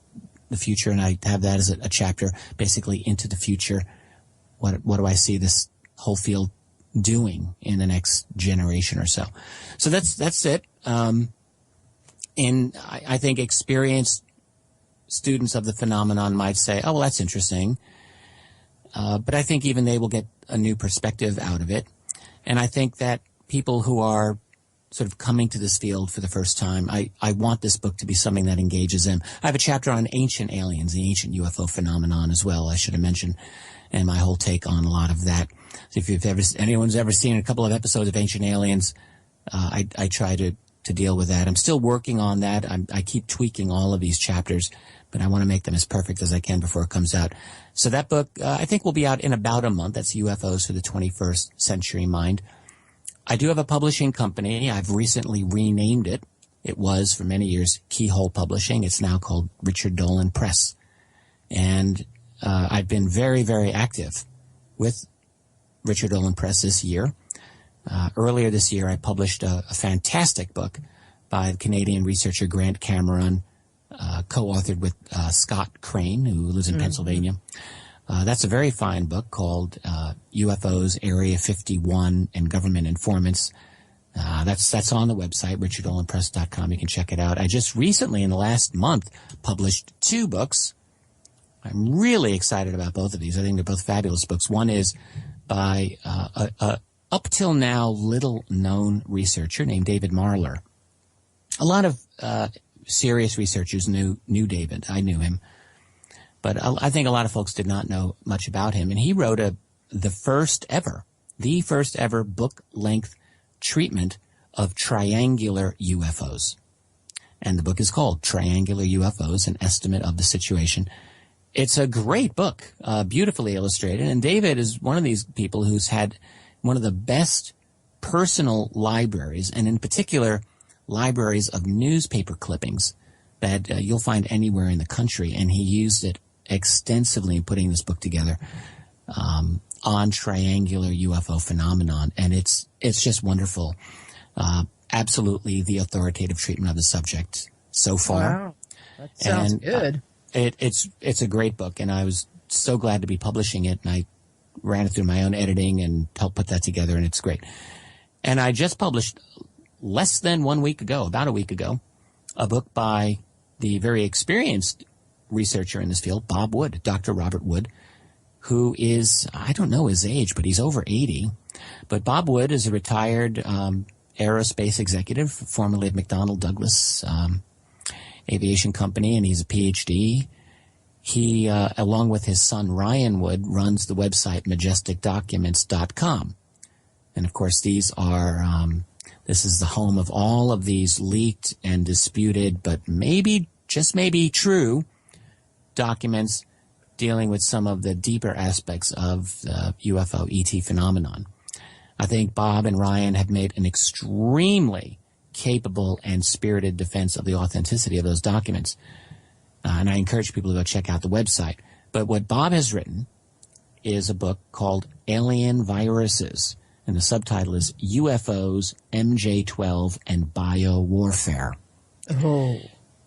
future, and I have that as a chapter, basically into the future. What do I see this whole field doing in the next generation or so? So that's it. And I think experienced students of the phenomenon might say, oh, well, that's interesting. But I think even they will get a new perspective out of it. And I think that people who are sort of coming to this field for the first time, I want this book to be something that engages them. I have a chapter on ancient aliens, the ancient UFO phenomenon as well, I should have mentioned, and my whole take on a lot of that. So if anyone's ever seen a couple of episodes of Ancient Aliens, I try to deal with that. I'm still working on that. I keep tweaking all of these chapters, but I want to make them as perfect as I can before it comes out. So that book, I think, will be out in about a month. That's UFOs for the 21st Century Mind. I do have a publishing company. I've recently renamed it. It was, for many years, Keyhole Publishing. It's now called Richard Dolan Press. And I've been very, very active with Richard Dolan Press this year. Earlier this year, I published a fantastic book by the Canadian researcher Grant Cameron, co-authored with Scott Crane, who lives in Pennsylvania. That's a very fine book called UFOs, Area 51, and Government Informants. That's on the website, richarddolanpress.com. You can check it out. I just recently, in the last month, published 2 books. I'm really excited about both of these. I think they're both fabulous books. One is by up till now little-known researcher named David Marler. A lot of serious researchers knew David. I knew him. But I think a lot of folks did not know much about him. And he wrote the first ever book-length treatment of triangular UFOs. And the book is called Triangular UFOs, An Estimate of the Situation. It's a great book, beautifully illustrated. And David is one of these people who's had one of the best personal libraries, and in particular, libraries of newspaper clippings that you'll find anywhere in the country. And he used it extensively in putting this book together on triangular UFO phenomenon. And it's just wonderful. Absolutely the authoritative treatment of the subject so far. Wow. That sounds good. It's a great book, and I was so glad to be publishing it, and I ran it through my own editing and helped put that together, and it's great. And I just published less than 1 week ago, about a week ago, a book by the very experienced researcher in this field, Bob Wood, Dr. Robert Wood, who is, I don't know his age, but he's over 80. But Bob Wood is a retired aerospace executive, formerly of McDonnell Douglas Aviation Company, and he's a PhD. He, along with his son Ryan Wood, runs the website majesticdocuments.com. And of course, these are, this is the home of all of these leaked and disputed, but maybe, just maybe true documents dealing with some of the deeper aspects of the UFO ET phenomenon. I think Bob and Ryan have made an extremely capable and spirited defense of the authenticity of those documents. And I encourage people to go check out the website. But what Bob has written is a book called Alien Viruses, and the subtitle is UFOs, MJ-12, and Biowarfare. Oh.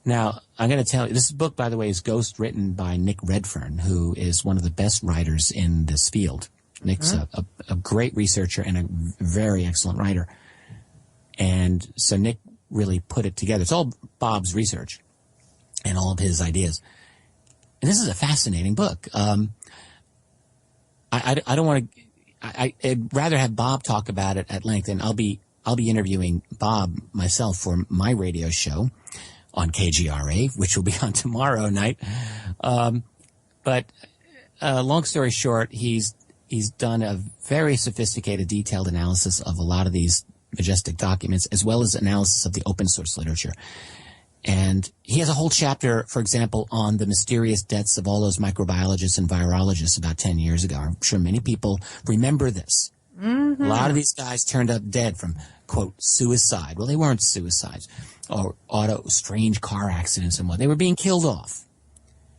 Now, I'm going to tell you, this book, by the way, is ghost-written by Nick Redfern, who is one of the best writers in this field. Nick's a great researcher and a very excellent writer. And so Nick really put it together. It's all Bob's research and all of his ideas. And this is a fascinating book. I don't want to. I'd rather have Bob talk about it at length, and I'll be interviewing Bob myself for my radio show on KGRA, which will be on tomorrow night. But long story short, he's done a very sophisticated, detailed analysis of a lot of these majestic documents, as well as analysis of the open source literature. And he has a whole chapter, for example, on the mysterious deaths of all those microbiologists and virologists about 10 years ago. I'm sure many people remember this. Mm-hmm. A lot of these guys turned up dead from, quote, suicide. Well, they weren't suicides, or strange car accidents and what. They were being killed off.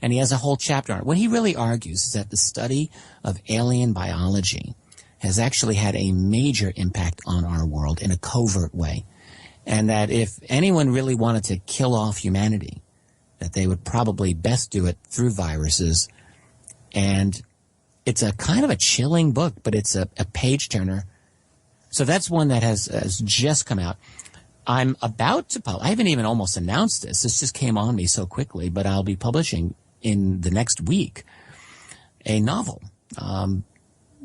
And he has a whole chapter on it. What he really argues is that the study of alien biology has actually had a major impact on our world in a covert way. And that if anyone really wanted to kill off humanity, that they would probably best do it through viruses. And it's a kind of a chilling book, but it's a page turner. So that's one that has just come out. I'm about to I haven't even almost announced this. This just came on me so quickly, but I'll be publishing in the next week a novel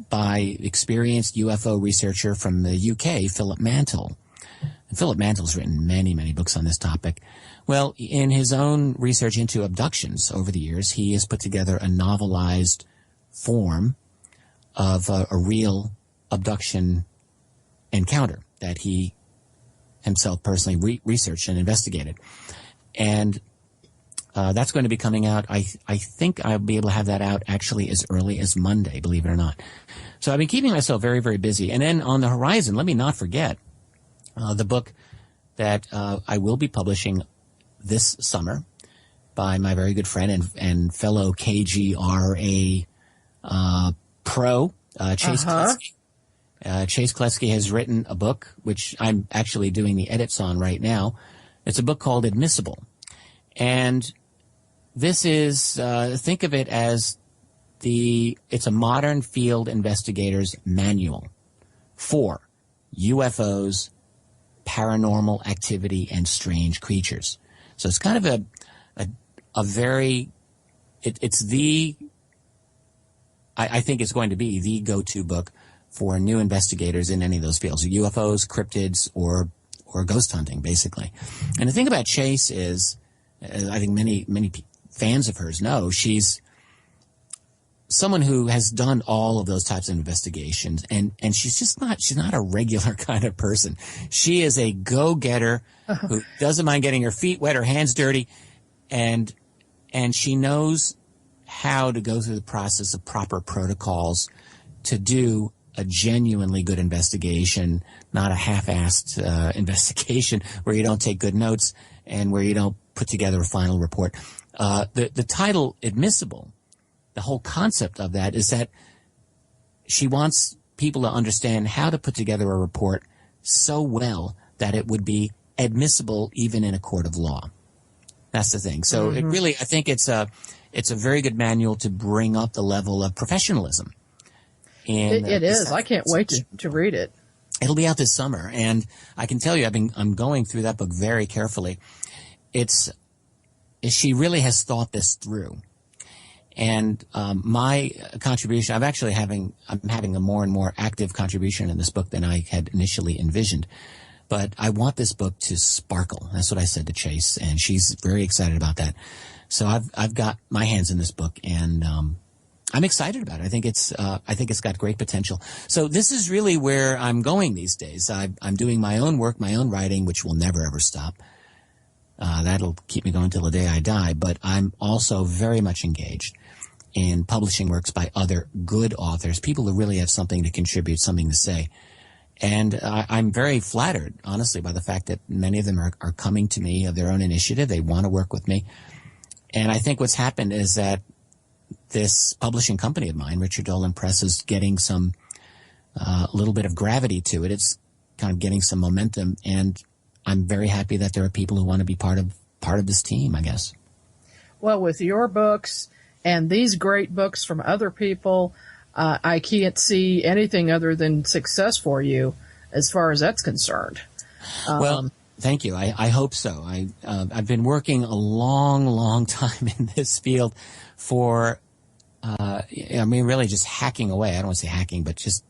by experienced UFO researcher from the UK, Philip Mantle. And Philip Mantle's written many, many books on this topic. Well, in his own research into abductions over the years, he has put together a novelized form of a real abduction encounter that he himself personally researched and investigated. And that's going to be coming out. I think I'll be able to have that out actually as early as Monday, believe it or not. So I've been keeping myself very, very busy. And then on the horizon, let me not forget the book that I will be publishing this summer by my very good friend and fellow KGRA pro, Chase Kletzky. Chase Kletzky has written a book, which I'm actually doing the edits on right now. It's a book called Admissible. And this is, think of it as it's a modern field investigator's manual for UFOs, paranormal activity, and strange creatures. So it's kind of a very, I think it's going to be the go-to book for new investigators in any of those fields, UFOs, cryptids, or ghost hunting, basically. And the thing about Chase is, as I think many fans of hers know, she's someone who has done all of those types of investigations, and she's not a regular kind of person. She is a go-getter who doesn't mind getting her feet wet, her hands dirty, and she knows how to go through the process of proper protocols to do a genuinely good investigation, not a half-assed investigation where you don't take good notes and where you don't put together a final report. The title admissible, the whole concept of that is that she wants people to understand how to put together a report so well that it would be admissible even in a court of law. That's the thing. So it really, I think it's a very good manual to bring up the level of professionalism. And it is. I can't wait to read it. It'll be out this summer, and I can tell you, I'm going through that book very carefully. She really has thought this through. And my contribution, I'm having a more and more active contribution in this book than I had initially envisioned. But I want this book to sparkle. That's what I said to Chase, and she's very excited about that. So I've got my hands in this book, and I'm excited about it. I think it's got great potential. So this is really where I'm going these days. I'm doing my own work, my own writing, which will never ever stop. That'll keep me going till the day I die. But I'm also very much engaged in publishing works by other good authors, people who really have something to contribute, something to say. And I'm very flattered, honestly, by the fact that many of them are coming to me of their own initiative. They want to work with me. And I think what's happened is that this publishing company of mine, Richard Dolan Press, is getting some a little bit of gravity to it. It's kind of getting some momentum, and I'm very happy that there are people who want to be part of this team, I guess. Well, with your books and these great books from other people, I can't see anything other than success for you as far as that's concerned. Well, thank you. I hope so. I've been working a long time in this field for, really just hacking away. I don't want to say hacking, but just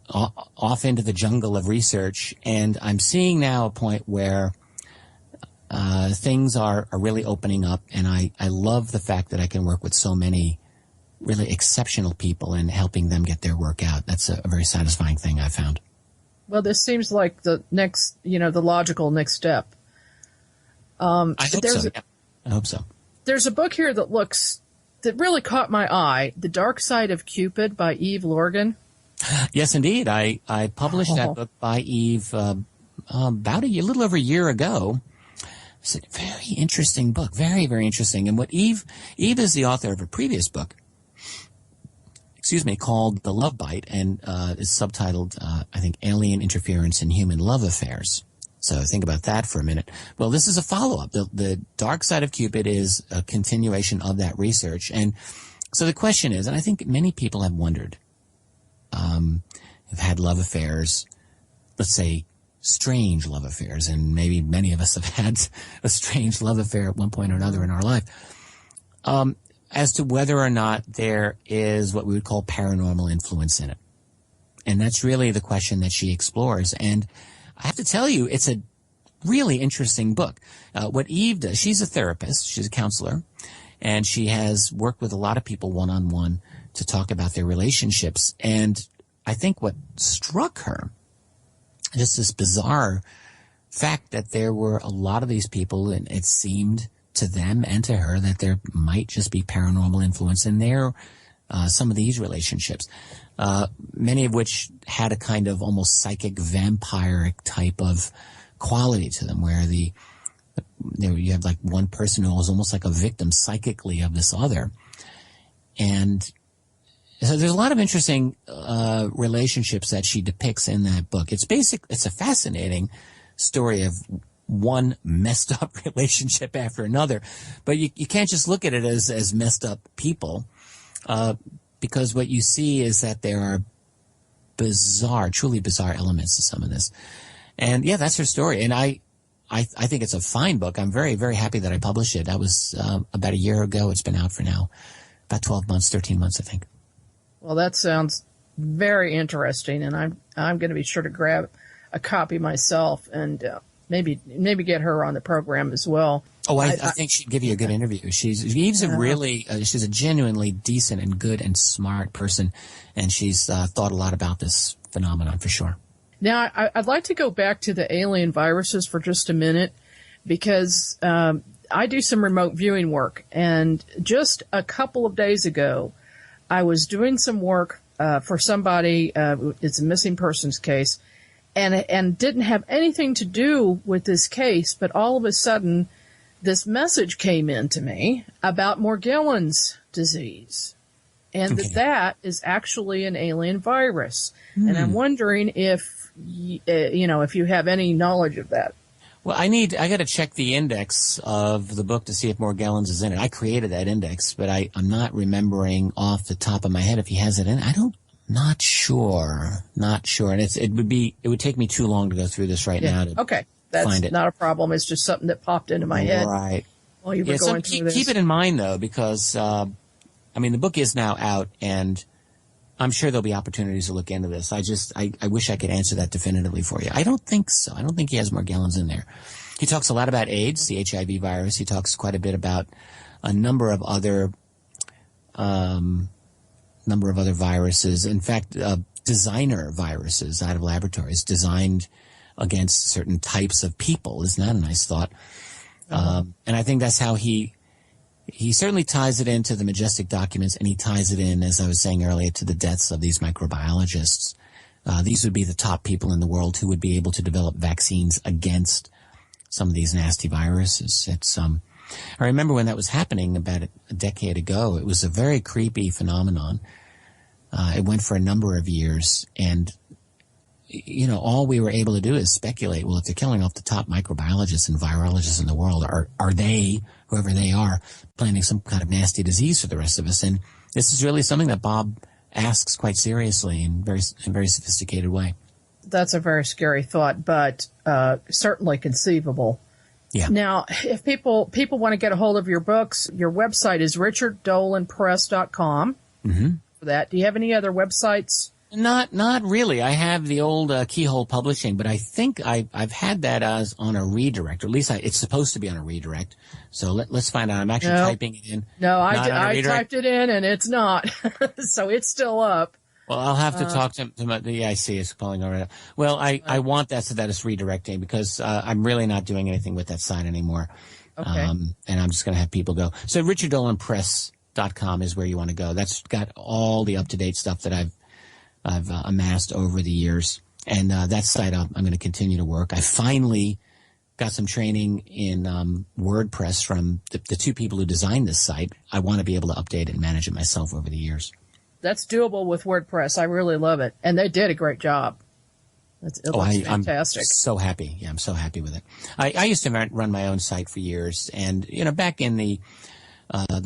off into the jungle of research. And I'm seeing now a point where things are really opening up. And I love the fact that I can work with so many really exceptional people and helping them get their work out. That's a very satisfying thing I've found. Well, this seems like the next, the logical next step. I hope so. There's a book here that really caught my eye, The Dark Side of Cupid by Eve Lorgan. Yes, indeed. I published that book by Eve about a little over a year ago. It's a very interesting book, very, very interesting. And what Eve is the author of a previous book, called The Love Bite, and is subtitled, I think, Alien Interference in Human Love Affairs. So think about that for a minute. Well, this is a follow-up. The Dark Side of Cupid is a continuation of that research. And so the question is, and I think many people have wondered, have had love affairs, let's say strange love affairs, and maybe many of us have had a strange love affair at one point or another in our life, as to whether or not there is what we would call paranormal influence in it. And that's really the question that she explores. And I have to tell you, it's a really interesting book. What Eve does, she's a therapist, she's a counselor, and she has worked with a lot of people one-on-one to talk about their relationships. And I think what struck her, just this bizarre fact that there were a lot of these people, and it seemed to them and to her that there might just be paranormal influence in their some of these relationships, many of which had a kind of almost psychic vampiric type of quality to them, where you have like one person who was almost like a victim psychically of this other. And so there's a lot of interesting relationships that she depicts in that book. It's a fascinating story of one messed up relationship after another, but you can't just look at it as messed up people, because what you see is that there are truly bizarre elements to some of this. And yeah, that's her story. And I think it's a fine book. I'm very, very happy that I published it. That was about a year ago. It's been out for now about 12 months, 13 months, I think. Well, that sounds very interesting, and I'm going to be sure to grab a copy myself and maybe get her on the program as well. Oh, I think she'd give you a good interview. She's a genuinely decent and good and smart person, and she's thought a lot about this phenomenon for sure. Now, I'd like to go back to the alien viruses for just a minute, because I do some remote viewing work, and just a couple of days ago, I was doing some work for somebody. It's a missing persons case, and didn't have anything to do with this case, but all of a sudden, this message came in to me about Morgellons disease, and that is actually an alien virus. And I'm wondering if if you have any knowledge of that. Well, I got to check the index of the book to see if Morgellons is in it. I created that index, but I'm not remembering off the top of my head if he has it in. Not sure. And it would take me too long to go through this now to find it. That's not a problem. It's just something that popped into my head. Right. While you were going through this. Keep it in mind though, because the book is now out, and I'm sure there'll be opportunities to look into this. I wish I could answer that definitively for you. I don't think so. I don't think he has Morgellons in there. He talks a lot about AIDS, the HIV virus. He talks quite a bit about a number of other viruses. In fact, designer viruses out of laboratories designed against certain types of people. Isn't that a nice thought? And I think that's how he certainly ties it into the Majestic documents, and he ties it in, as I was saying earlier, to the deaths of these microbiologists. These would be the top people in the world who would be able to develop vaccines against some of these nasty viruses. I remember when that was happening about a decade ago. It was a very creepy phenomenon. It went for a number of years, and all we were able to do is speculate. Well, if they're killing off the top microbiologists and virologists in the world, are they, whoever they are, planning some kind of nasty disease for the rest of us? And this is really something that Bob asks quite seriously in a very sophisticated way. That's a very scary thought, but certainly conceivable. Yeah. Now, if people want to get a hold of your books, your website is richarddolanpress.com. Mm-hmm. For that, do you have any other websites? Not really. I have the old Keyhole Publishing, but I think I've had that as on a redirect, or at least it's supposed to be on a redirect. So let's find out. I'm actually typing it in. No, I typed it in and it's not. So it's still up. Well, I'll have to talk to the EIC is calling already. Well, I want that so that it's redirecting, because I'm really not doing anything with that site anymore. Okay. And I'm just going to have people go. So richarddolanpress.com is where you want to go. That's got all the up-to-date stuff that I've amassed over the years. And that site I'm going to continue to work. I finally got some training in WordPress from the two people who designed this site. I want to be able to update it and manage it myself over the years. That's doable with WordPress. I really love it. And they did a great job. It looks fantastic. I'm so happy. Yeah, I'm so happy with it. I used to run my own site for years. And, back in the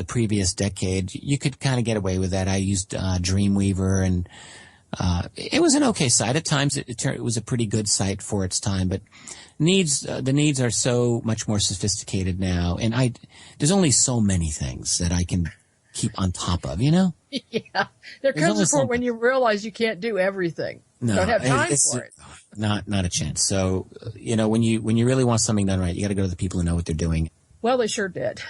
previous decade, you could kind of get away with that. I used Dreamweaver, and it was an okay site. At times, it was a pretty good site for its time, but the needs are so much more sophisticated now, and there's only so many things that I can keep on top of, Yeah. There comes a point when you realize you can't do everything. No, don't have time for it. Not a chance. So, when you really want something done right, you got to go to the people who know what they're doing. Well, they sure did.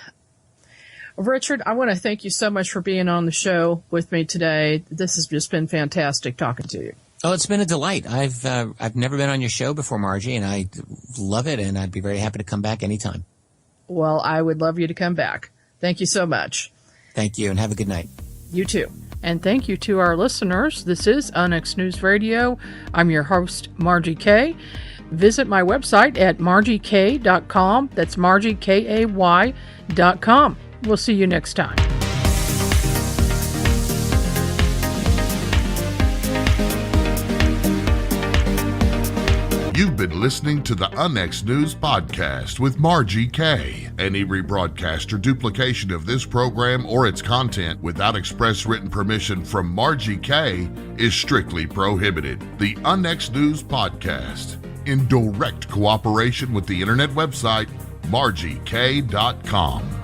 Richard, I want to thank you so much for being on the show with me today. This has just been fantastic talking to you. Oh, it's been a delight. I've never been on your show before, Margie, and I love it, and I'd be very happy to come back anytime. Well, I would love you to come back. Thank you so much. Thank you, and have a good night. You too. And thank you to our listeners. This is Onyx News Radio. I'm your host, Margie Kay. Visit my website at margiekay.com. That's margiekay.com. We'll see you next time. You've been listening to the Onyx News Podcast with Margie Kay. Any rebroadcast or duplication of this program or its content without express written permission from Margie Kay is strictly prohibited. The Onyx News Podcast, in direct cooperation with the internet website margiekay.com.